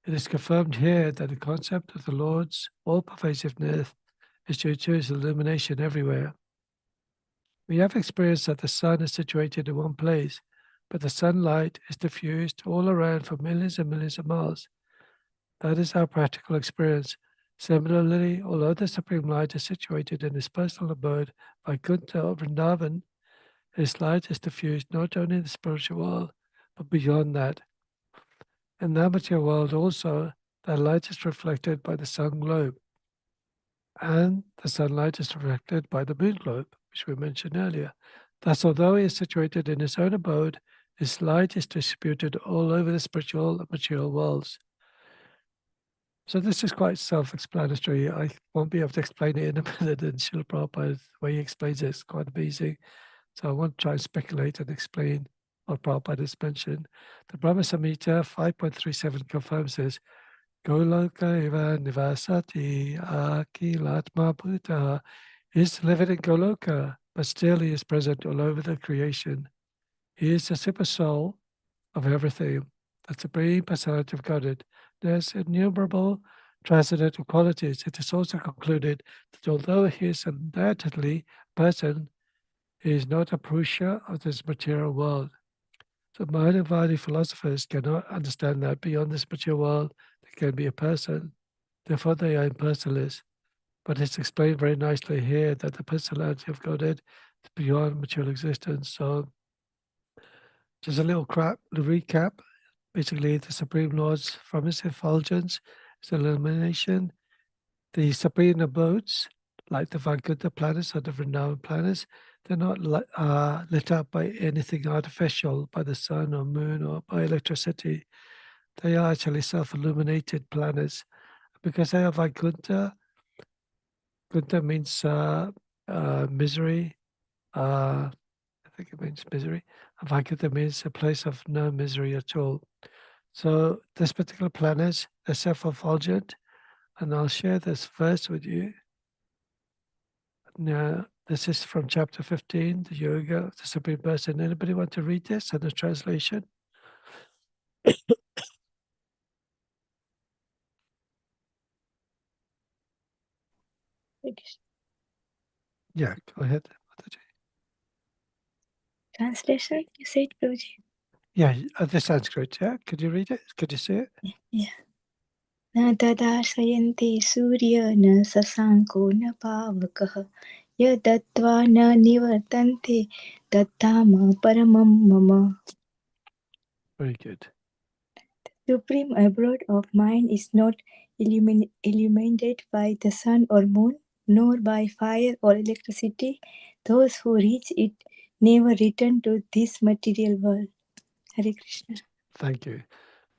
It is confirmed here that the concept of the Lord's all-pervasiveness is due to his illumination everywhere. We have experienced that the sun is situated in one place, but the sunlight is diffused all around for millions and millions of miles. That is our practical experience. Similarly, although the Supreme Light is situated in his personal abode, Vaikuntha or Vrindavan, his light is diffused not only in the spiritual world, but beyond that. In the material world also, that light is reflected by the sun globe, and the sunlight is reflected by the moon globe, which we mentioned earlier. Thus, although he is situated in his own abode, his light is distributed all over the spiritual and material worlds. So this is quite self-explanatory. I won't be able to explain it in a minute, and Srila Prabhupada, the way he explains it is quite amazing. So I won't try and speculate and explain what Prabhupada has mentioned. The Brahma Samhita 5.37 confirms this. Goloka eva nivasati akilatma bhuta. He is living in Goloka, but still he is present all over the creation. He is the super soul of everything, the Supreme Personality of Godhead. There's innumerable transcendental qualities. It is also concluded that although he is undoubtedly a person, he is not a Purusha of this material world. So Mayavadi philosophers cannot understand that beyond this material world there can be a person. Therefore they are impersonalists. But it's explained very nicely here that the personality of Godhead is beyond material existence. So just a little recap. Basically, the Supreme Lord's from his effulgence is illumination. The Supreme abodes, like the Vaikuntha planets or the Vrindavan planets, they're not lit up by anything artificial, by the sun or moon or by electricity. They are actually self-illuminated planets. Because they are Vaikuntha, Gunta means misery. I think it means misery. Vaikuntha means a place of no misery at all. So this particular planet is self-effulgent, and I'll share this verse with you. Now, this is from chapter 15, the Yoga of the Supreme Person. Anybody want to read this and the translation? Yeah, go ahead. Mataji. Translation, you said, Prabhuji? Yeah, the Sanskrit, yeah? Could you read it? Could you see it? Yeah. न तदाशयन्ते सूर्य न शशाङ्को न पावकः यदत्वा न निवर्तन्ते तद्धाम परमं मम. Very good. Supreme abode of mind is not illuminated by the sun or moon, nor by fire or electricity. Those who reach it never return to this material world. Hare Krishna. Thank you.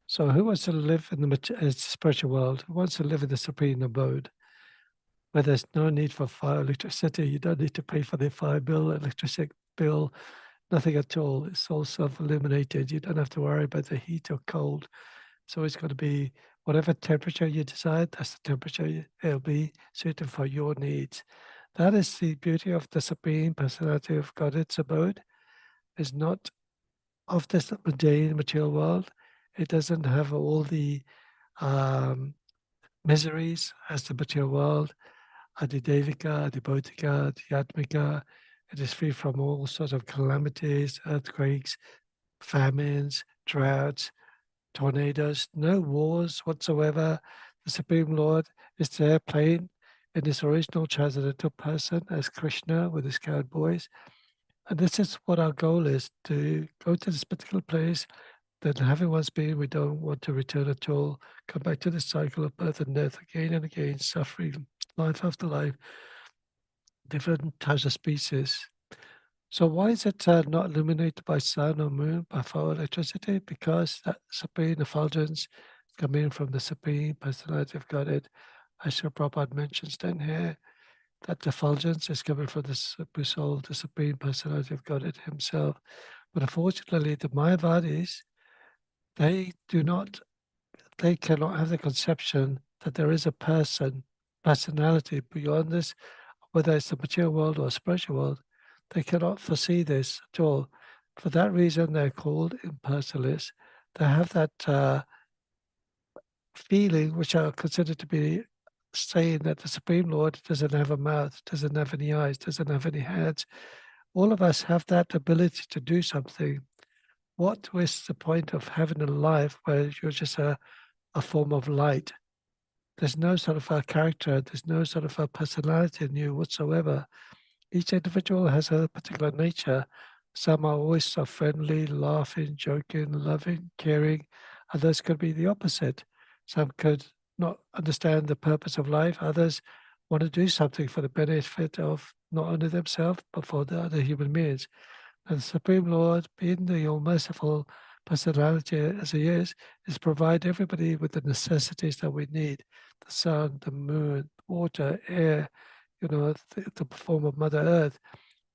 So who wants to live in the spiritual world? Who wants to live in the supreme abode where there's no need for fire, electricity? You don't need to pay for the fire bill, electricity bill, nothing at all. It's all self-illuminated. You don't have to worry about the heat or cold. So it's going to be whatever temperature you decide, that's the temperature it'll be suited for your needs. That is the beauty of the Supreme Personality of Godhead's abode, is not of this mundane material world. It doesn't have all the miseries as the material world, Adidevika, Adibodhika, Adhyatmika. It is free from all sorts of calamities, earthquakes, famines, droughts, tornadoes, no wars whatsoever. The Supreme Lord is there playing in his original transcendental person as Krishna with his cowboys. And this is what our goal is, to go to this particular place that having once been, we don't want to return at all, come back to the cycle of birth and death again and again, suffering life after life, different types of species. So why is it not illuminated by sun or moon, by fire electricity? Because that supreme effulgence coming from the Supreme Personality of Godhead, as Srila Prabhupada mentions down here, that effulgence is coming from the Supreme Soul, the Supreme Personality of Godhead himself. But unfortunately, the Mayavadis, they cannot have the conception that there is a personality beyond this, whether it's the material world or spiritual world. They cannot foresee this at all. For that reason, they're called impersonalists. They have that feeling, which are considered to be saying that the Supreme Lord doesn't have a mouth, doesn't have any eyes, doesn't have any hands. All of us have that ability to do something. What is the point of having a life where you're just a form of light? There's no sort of a character, there's no sort of a personality in you whatsoever. Each individual has a particular nature. Some are always so friendly, laughing, joking, loving, caring. Others could be the opposite. Some could not understand the purpose of life. Others want to do something for the benefit of not only themselves, but for the other human beings. And the Supreme Lord, being the all-merciful personality as he is provide everybody with the necessities that we need. The sun, the moon, water, air, the form of Mother Earth.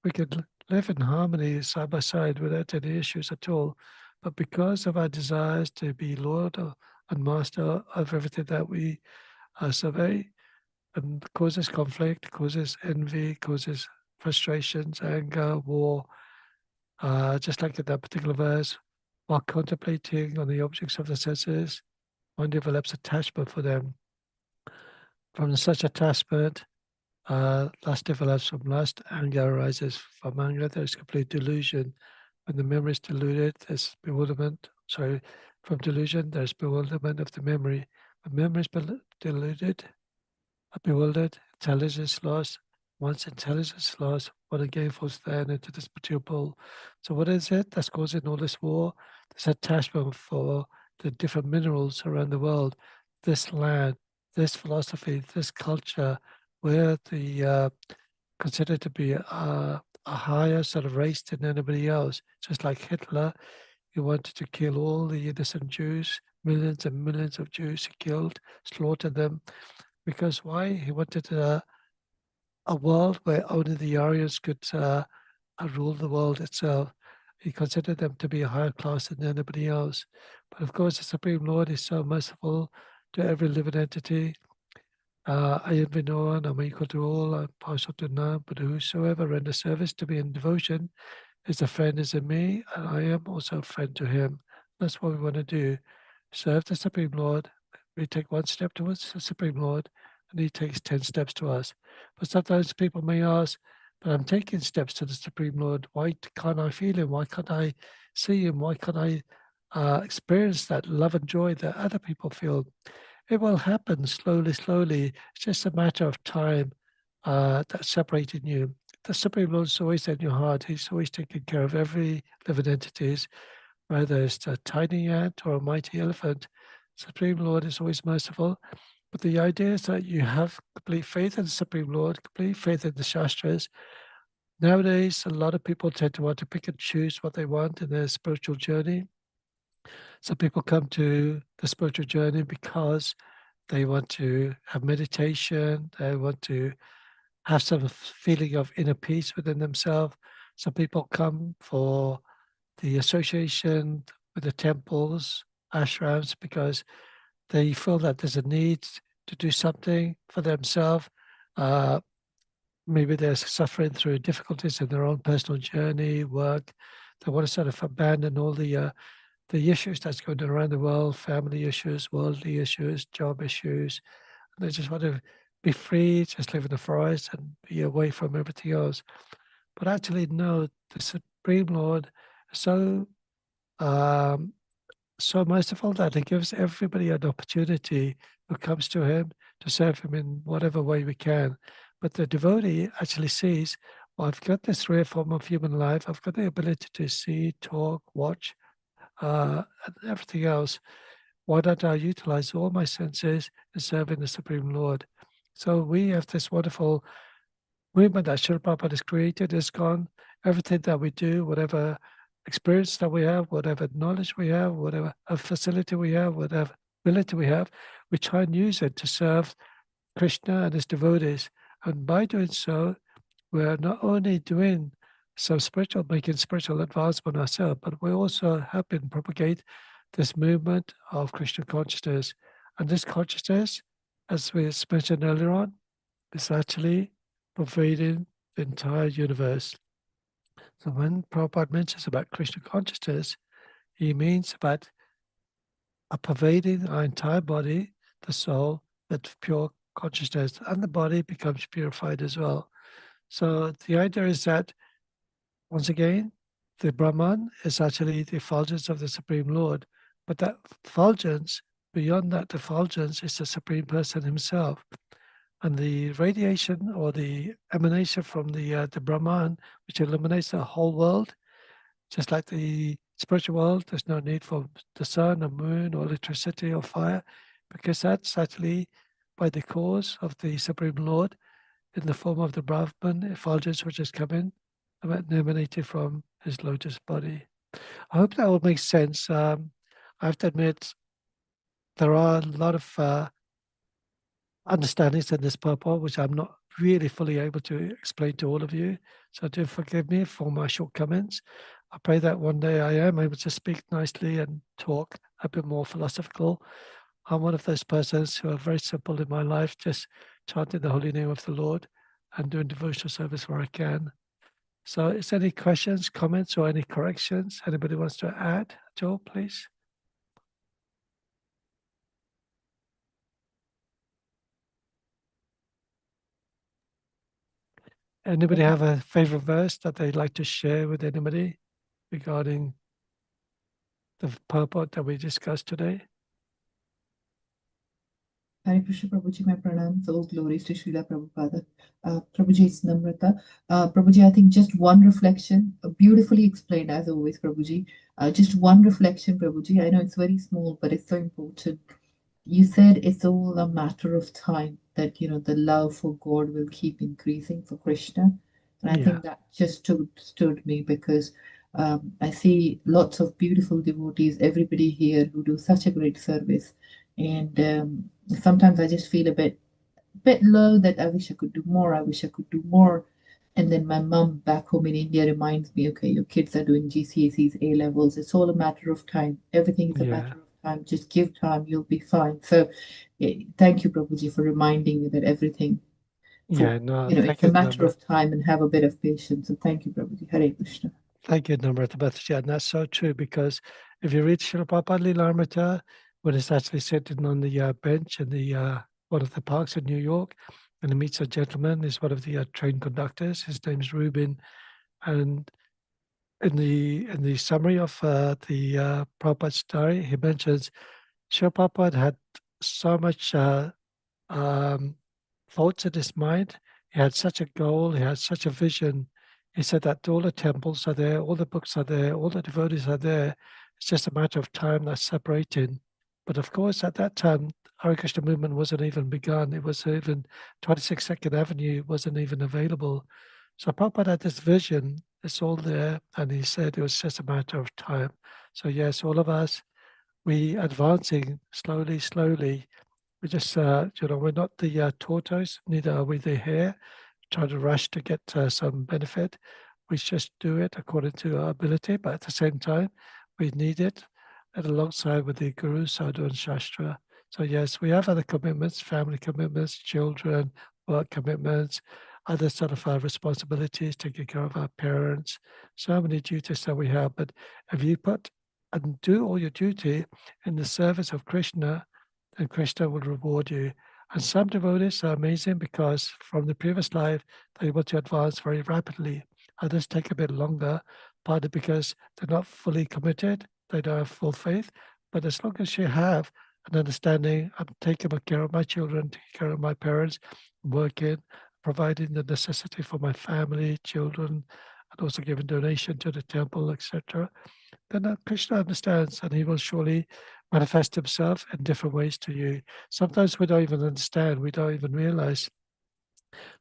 We could live in harmony side by side without any issues at all. But because of our desires to be Lord and Master of everything that we survey, and causes conflict, causes envy, causes frustrations, anger, war, just like in that particular verse, while contemplating on the objects of the senses, one develops attachment for them. From such attachment, lust develops from lust, anger arises from anger, there's complete delusion. When the memory is deluded, there's bewilderment. Sorry, from delusion, there's bewilderment of the memory. When memory is deluded, bewildered, intelligence lost. Once intelligence lost, what again falls then into this material pool. So what is it that's causing all this war? This attachment for the different minerals around the world, this land, this philosophy, this culture, where the considered to be a higher sort of race than anybody else. Just like Hitler, he wanted to kill all the innocent Jews, millions and millions of Jews he killed, slaughtered them. Because why? He wanted a world where only the Aryans could rule the world itself. He considered them to be a higher class than anybody else. But of course, the Supreme Lord is so merciful to every living entity. I am Vinoan, I'm equal to all, I'm partial to none, but whosoever renders service to me in devotion is a friend is in me, and I am also a friend to him. That's what we want to do. Serve the Supreme Lord. We take one step towards the Supreme Lord, and he takes 10 steps to us. But sometimes people may ask, but I'm taking steps to the Supreme Lord. Why can't I feel him? Why can't I see him? Why can't I experience that love and joy that other people feel? It will happen slowly, slowly. It's just a matter of time that's separating you. The Supreme Lord is always in your heart. He's always taking care of every living entities, whether it's a tiny ant or a mighty elephant. Supreme Lord is always merciful. But the idea is that you have complete faith in the Supreme Lord, complete faith in the Shastras. Nowadays, a lot of people tend to want to pick and choose what they want in their spiritual journey. Some people come to the spiritual journey because they want to have meditation, they want to have some feeling of inner peace within themselves. Some people come for the association with the temples, ashrams, because they feel that there's a need to do something for themselves. Maybe they're suffering through difficulties in their own personal journey, work. They want to sort of abandon all the issues that's going on around the world, family issues, worldly issues, job issues. And they just want to be free, just live in the forest and be away from everything else. But actually, no, the Supreme Lord is so merciful that he gives everybody an opportunity who comes to him to serve him in whatever way we can. But the devotee actually sees, well, I've got this rare form of human life. I've got the ability to see, talk, watch, and everything else. Why don't I utilize all my senses in serving the Supreme Lord? So we have this wonderful movement that Srila Prabhupada has created, is gone. Everything that we do, whatever experience that we have, whatever knowledge we have, whatever facility we have, whatever ability we have, we try and use it to serve Krishna and his devotees. And by doing so, we're not only doing some making spiritual advancement ourselves, but we're also helping propagate this movement of Krishna consciousness. And this consciousness, as we mentioned earlier on, is actually pervading the entire universe. So when Prabhupada mentions about Krishna consciousness, he means about pervading our entire body, the soul, with pure consciousness, and the body becomes purified as well. So the idea is that, once again, the Brahman is actually the effulgence of the Supreme Lord, but that effulgence, beyond that effulgence, is the Supreme Person himself. And the radiation or the emanation from the Brahman, which illuminates the whole world, just like the spiritual world, there's no need for the sun or moon or electricity or fire, because that's actually by the cause of the Supreme Lord in the form of the Brahman effulgence which has come in and emanated from his lotus body. I hope that all makes sense. I have to admit, there are a lot of understandings in this purport, which I'm not really fully able to explain to all of you. So do forgive me for my shortcomings. I pray that one day I am able to speak nicely and talk a bit more philosophical. I'm one of those persons who are very simple in my life, just chanting the holy name of the Lord and doing devotional service where I can. So is there any questions, comments, or any corrections anybody wants to add? Joe, please. Anybody have a favorite verse that they'd like to share with anybody regarding the purport that we discussed today? Hare Krishna Prabhuji, my pranams, all glories to Srila Prabhupada. Prabhuji, it's Namrata. Prabhuji, I think just one reflection, beautifully explained as always, Prabhuji. Just one reflection, Prabhuji. I know it's very small, but it's so important. You said it's all a matter of time that, the love for God will keep increasing for Krishna. And I think that just stood me because I see lots of beautiful devotees, everybody here who do such a great service. And sometimes I just feel a bit bit low, that I wish I could do more, I wish I could do more. And then my mom back home in India reminds me, okay, your kids are doing GCSEs, A levels. It's all a matter of time. Everything is a Yeah. matter of time. Just give time, you'll be fine. So thank you, Prabhuji, for reminding me that everything, Yeah, no, thank it's a you, matter Namrata. of time, and have a bit of patience. So thank you, Prabhuji. Hare Krishna. Thank you, Namrata Bhattaji. And that's so true, because if you read Srila Prabhupada Lilamrita, when it's actually sitting on the bench in the one of the parks in New York, and he meets a gentleman, he's one of the train conductors. His name's Reuben, and in the summary of the Prabhupada's story, he mentions Srila Prabhupada had so much thoughts in his mind. He had such a goal. He had such a vision. He said that all the temples are there, all the books are there, all the devotees are there. It's just a matter of time that's separating. But of course, at that time, Hare Krishna movement wasn't even begun. It was even 26 Second Avenue wasn't even available. So Prabhupada had this vision. It's all there, and he said it was just a matter of time. So yes, all of us, we advancing slowly, slowly. We just, we're not the tortoise, neither are we the hare, trying to rush to get some benefit. We just do it according to our ability, but at the same time, we need it, and alongside with the Guru, Sadhu, and Shastra. So yes, we have other commitments, family commitments, children, work commitments, other sort of responsibilities, taking care of our parents, so many duties that we have. But if you put and do all your duty in the service of Krishna, then Krishna will reward you. And some devotees are amazing because from the previous life, they're able to advance very rapidly. Others take a bit longer, partly because they're not fully committed, they don't have full faith. But as long as you have an understanding, I'm taking care of my children, taking care of my parents, working, providing the necessity for my family, children, and also giving donation to the temple, etc., then Krishna understands, and he will surely manifest himself in different ways to you. Sometimes we don't even understand, we don't even realize.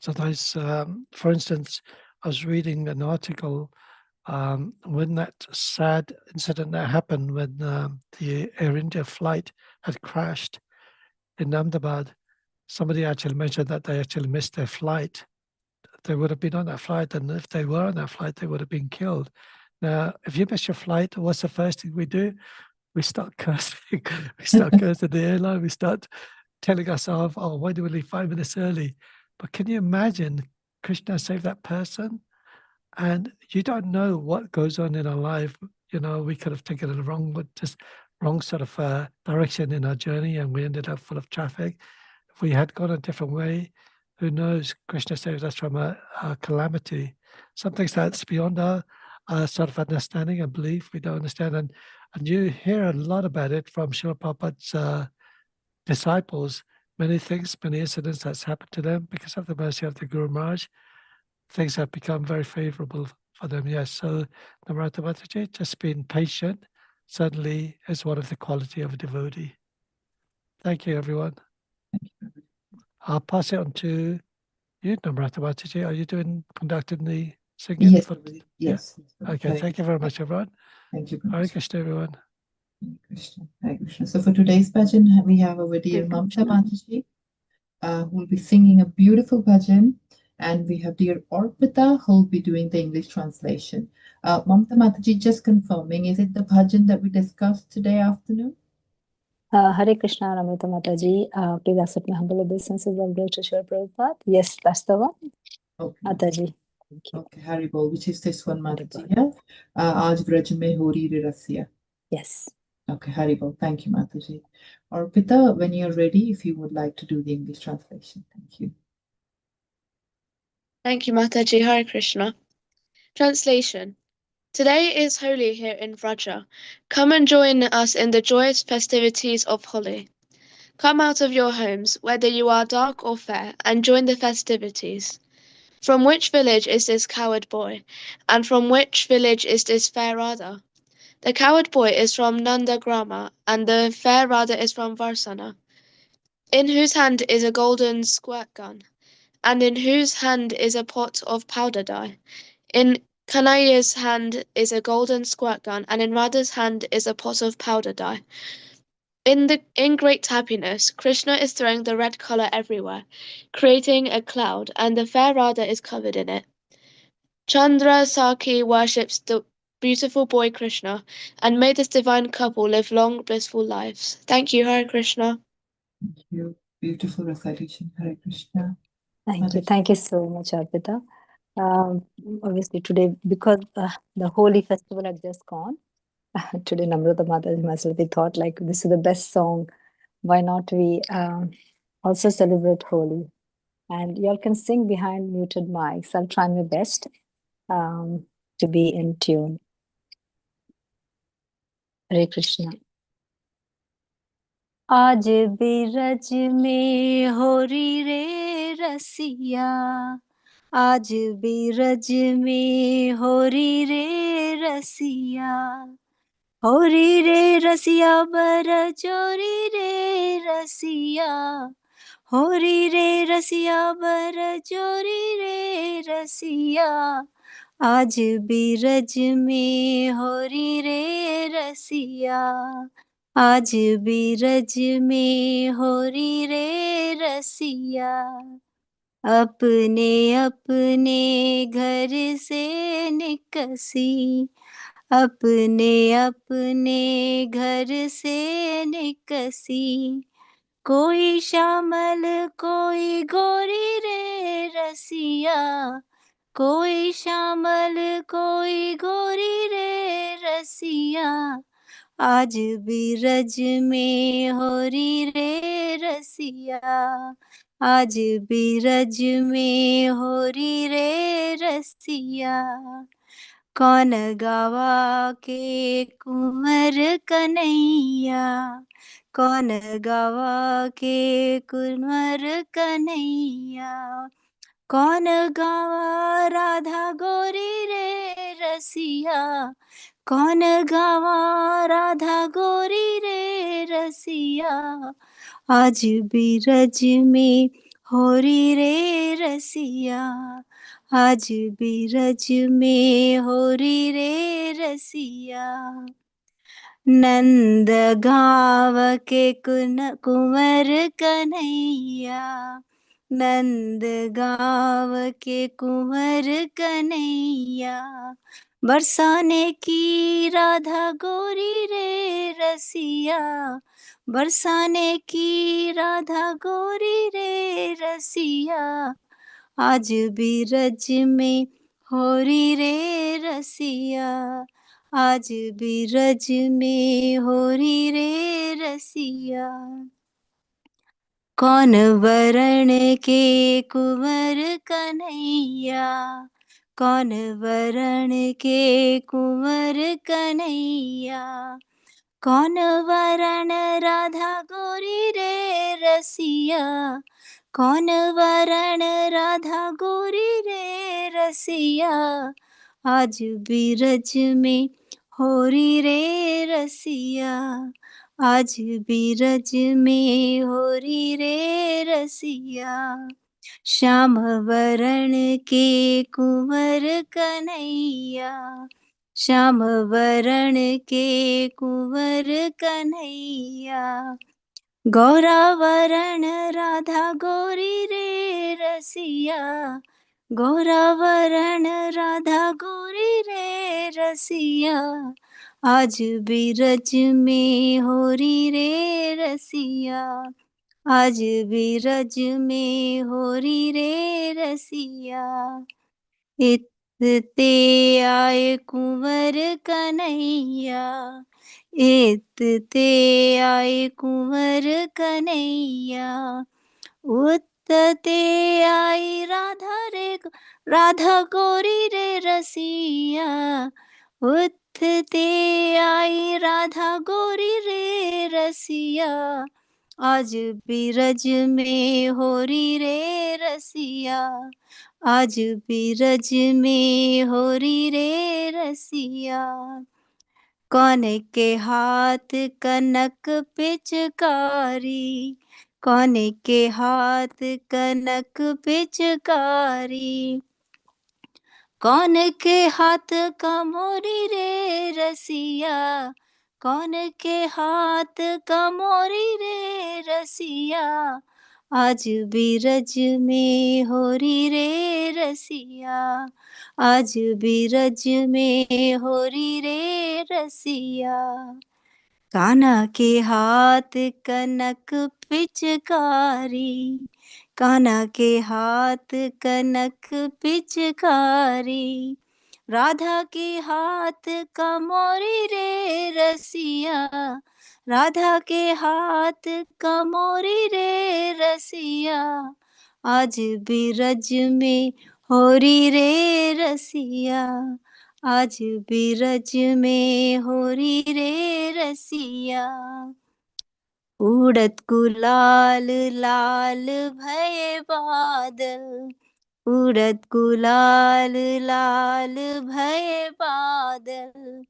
Sometimes, for instance, I was reading an article when that sad incident that happened when the Air India flight had crashed in Ahmedabad. Somebody actually mentioned that they actually missed their flight. They would have been on that flight, and if they were on that flight, they would have been killed. Now, if you miss your flight, what's the first thing we do? We start cursing. We start cursing the airline. We start telling ourselves, oh, why do we leave 5 minutes early? But can you imagine Krishna saved that person? And you don't know what goes on in our life. We could have taken it wrong sort of direction in our journey, and we ended up full of traffic. If we had gone a different way, who knows? Krishna saves us from a calamity. Something that's beyond our sort of understanding and belief. We don't understand. And you hear a lot about it from Srila Prabhupada's disciples. Many things, many incidents that's happened to them because of the mercy of the Guru Maharaj. Things have become very favorable for them. Yes. So Namrata Mataji, just being patient certainly is one of the quality of a devotee. Thank you, everyone. I'll pass it on to you, Namrata Mataji. Are you conducting the singing? Yes, Prabhuji. Yes. Okay, Hare thank you very much, everyone. Thank you, Hare Prabhuji. Krishna, everyone. Hare Krishna. Hare Krishna. So for today's bhajan, we have our dear Hare Mamta Krishna. Mataji, who will be singing a beautiful bhajan. And we have dear Orpita, who will be doing the English translation. Mamta Mataji, just confirming, is it the bhajan that we discussed today afternoon? Hare Krishna, Ramita Mataji. Please accept my humble obeisances of Lord Shri Prabhupada. Yes, that's the one. Okay. Mataji. Thank you. Okay, Haribol, which is this one, Mataji? Haribol. Yeah. Aaj Braj mein hori re rasya. Yes. Okay, Haribol. Thank you, Mataji. Orpita, when you're ready, if you would like to do the English translation. Thank you. Thank you, Mataji. Hare Krishna. Translation. Today is Holi here in Vraja. Come and join us in the joyous festivities of Holi. Come out of your homes, whether you are dark or fair, and join the festivities. From which village is this coward boy? And from which village is this fair Radha? The coward boy is from Nandagrama, and the fair Radha is from Varsana, in whose hand is a golden squirt gun, and in whose hand is a pot of powder dye. In Kanaiya's hand is a golden squirt gun, and in Radha's hand is a pot of powder dye. In great happiness, Krishna is throwing the red color everywhere, creating a cloud, and the fair Radha is covered in it. Chandra Saki worships the beautiful boy Krishna, and may this divine couple live long, blissful lives. Thank you, Hare Krishna. Thank you. Beautiful recitation. Hare Krishna. Thank you. Mataji. Thank you so much, Arpita. Obviously today, because the holy festival had just gone, today Namrata Mataji must have thought like this is the best song. Why not we also celebrate Holi? And you all can sing behind muted mics. I'll try my best to be in tune. Hare Krishna. आज बिरज में होरी रे रसिया, आज बिरज में होरी रे रसिया, होरी रे रसिया बर जोरी रे रसिया, होरी रे रसिया बर जोरी रे रसिया, आज बिरज में होरी रे रसिया, आज बिरज में होरी रे रसिया, अपने अपने घर से निकसी, अपने अपने घर से निकसी, कोई श्यामल कोई गोरी रे रसिया, कोई श्यामल कोई गोरी रे रसिया, आज बिरज में होरी रे रसिया, आज बिरज में होरी रे रसिया, कौन गावा के कुंवर कन्हैया, कौन गावा के कुंवर कन्हैया, कौन गावा राधा गोरी रे रसिया, कौन गावा राधा गोरी रे रसिया, आज बिरज में होरी रे रसिया, आज बिरज में होरी रे रसिया, नंद गाँव के कुंवर कन्हैया, नंद गाँव के कुंवर कन्हैया, बरसाने की राधा गोरी रे रसिया, बरसाने की राधा गोरी रे रसिया, आज बिरज में होरी रे रसिया, आज बिरज में होरी रे रसिया, कौन वरण के कुंवर कन्हैया, कौन वरण के कुंवर कन्हैया, कौन वरण राधा गोरी रे रसिया, कौन वरण राधा गोरी रे रसिया, आज बिरज में होरी रे रसिया, आज बिरज में होरी रे रसिया, श्याम वरण के कुंवर कन्हैया, श्याम वरण के कुंवर कन्हैया, गौरा वरण राधा गोरी रे रसिया, गौरा वरण राधा गोरी रे रसिया, आज बिरज में होरी रे रसिया, आज बिरज में होरी रे रसिया, इतते आए कुंवर कन्हैया, इतते आए कुंवर कन्हैया, उत्तते आई राधा रे राधा गोरी रे रसिया, उत्तते आई राधा गोरी रे रसिया, आज बिरज में होरी रे रसिया, आज बिरज में होरी रे रसिया, कौन के हाथ कनक पिचकारी, कौन के हाथ कनक पिचकारी, कौन के हाथ का मोरी रे रसिया, कौन के हाथ का मोरी रे रसिया, आज बीरज में होरी रे रसिया, आज बीरज में होरी रे रसिया। कान्हा के हाथ कनक पिचकारी, कान्हा के हाथ कनक पिचकारी, राधा के हाथ का मोरी रे रसिया, राधा के हाथ का मोरी रे रसिया, आज बीरज में होरी रे रसिया, आज बीरज में होरी रे रसिया। उड़द गुलाल लाल भय बादल, उड़द गुलाल लाल भय बादल,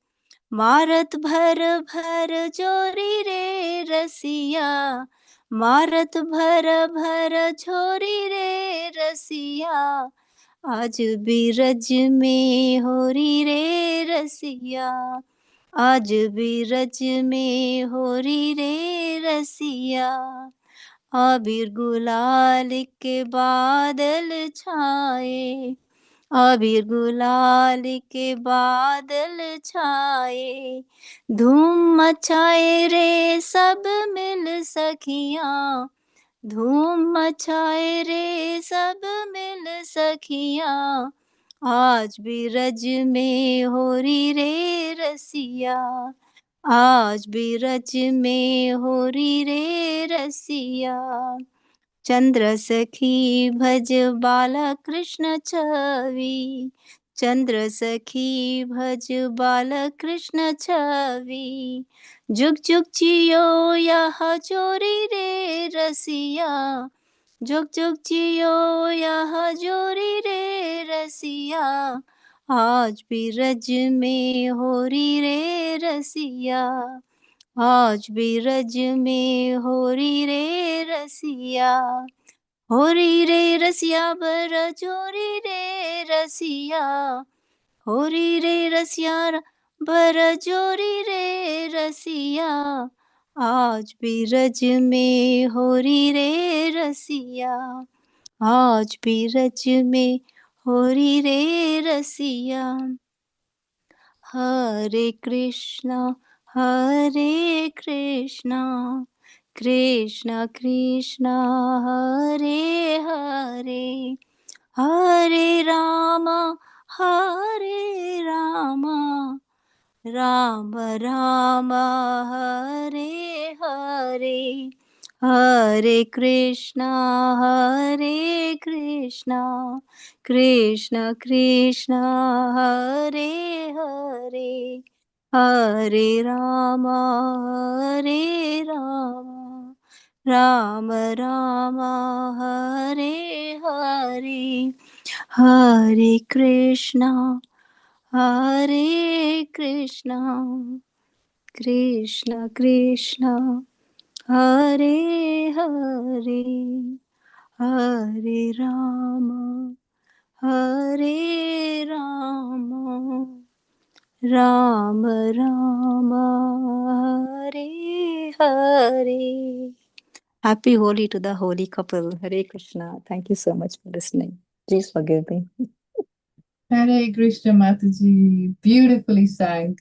मारत भर भर जोरी रे रसिया, मारत भर भर झोरी रे रसिया, आज बीरज में होरी रे रसिया, आज बीरज में होरी रे रसिया। अबीर गुलाल के बादल छाए, अबीर गुलाल के बादल छाए, धूम मचाए रे सब मिल सखियां, धूम मचाए रे सब मिल सखियां, आज बीरज में होरी रे रसिया, आज बीरज में होरी रे रसिया। चंद्र सखी भज बाला कृष्ण छवि, चंद्र सखी भज बाला कृष्ण छवि, जुग जुग जियो यह जोरी रे रसिया, जुग जुग जियो यह जोरी रे रसिया, आज बीरज में होरी रे रसिया, आज बीरज में होरी रे रसिया, होरी रे रसिया बर जोरी रे रसिया, होरी रे रसिया बर जोरी रे रसिया, आज बीरज में होरी रे रसिया, आज बीरज में होरी रे रसिया। हरे कृष्णा कृष्णा कृष्णा हरे हरे, हरे रामा राम राम हरे हरे, हरे कृष्णा कृष्ण कृष्ण हरे हरे, हरे राम राम राम हरे हरे, हरे कृष्णा कृष्ण कृष्ण हरे हरे, हरे Ram Ram Ram Hare Hare. Happy Holi to the holy couple. Hare Krishna. Thank you so much for listening. Please forgive me. Hare Krishna Mataji, beautifully sang,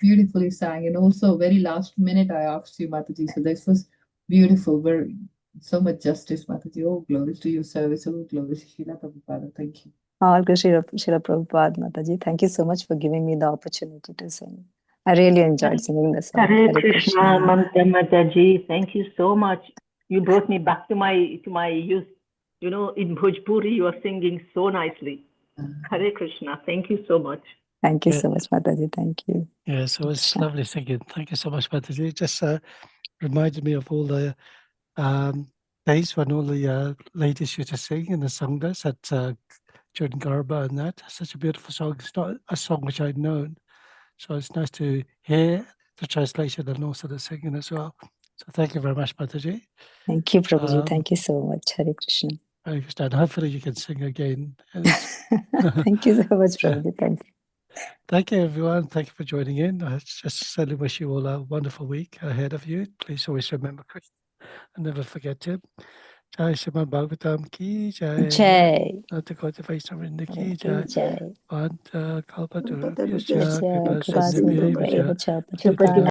and also very last minute I asked you, Mataji. So this was beautiful, very so much justice, Mataji. Oh, glory to your service. Oh, glory to Srila Prabhupada. Thank you. All good Srila Prabhupada Mataji. Thank you so much for giving me the opportunity to sing. I really enjoyed singing the song. Hare Krishna, Mamta Mataji. Thank you so much. You brought me back to my youth. You know, in Bhojpuri, you are singing so nicely. Hare Krishna. Thank you so much. Thank you so much, Mataji. Thank you. Yes, it was lovely singing. Thank you so much, Mataji. It just reminded me of all the days when all the ladies used to sing in the Sanghas at during Garba and that. Such a beautiful song. It's not a song which I'd known. So it's nice to hear the translation and also the singing as well. So thank you very much, Mataji. Thank you, Prabhuji. Thank you so much. Hare Krishna. Hare Krishna. Hopefully you can sing again. Thank you so much, Prabhuji. Thank you. Thank you, everyone. Thank you for joining in. I just certainly wish you all a wonderful week ahead of you. Please always remember Krishna and never forget him. Jai Srimad Bhagavatam ki jai. Jai. Natakota Vaishnavrinda ki Ki jai. jai. Vanta Kalpatarubhyascha Kalpatarubhyascha Krishna Kripa Kripa Sindhubhya Sindhu Evacha Evacha Patitana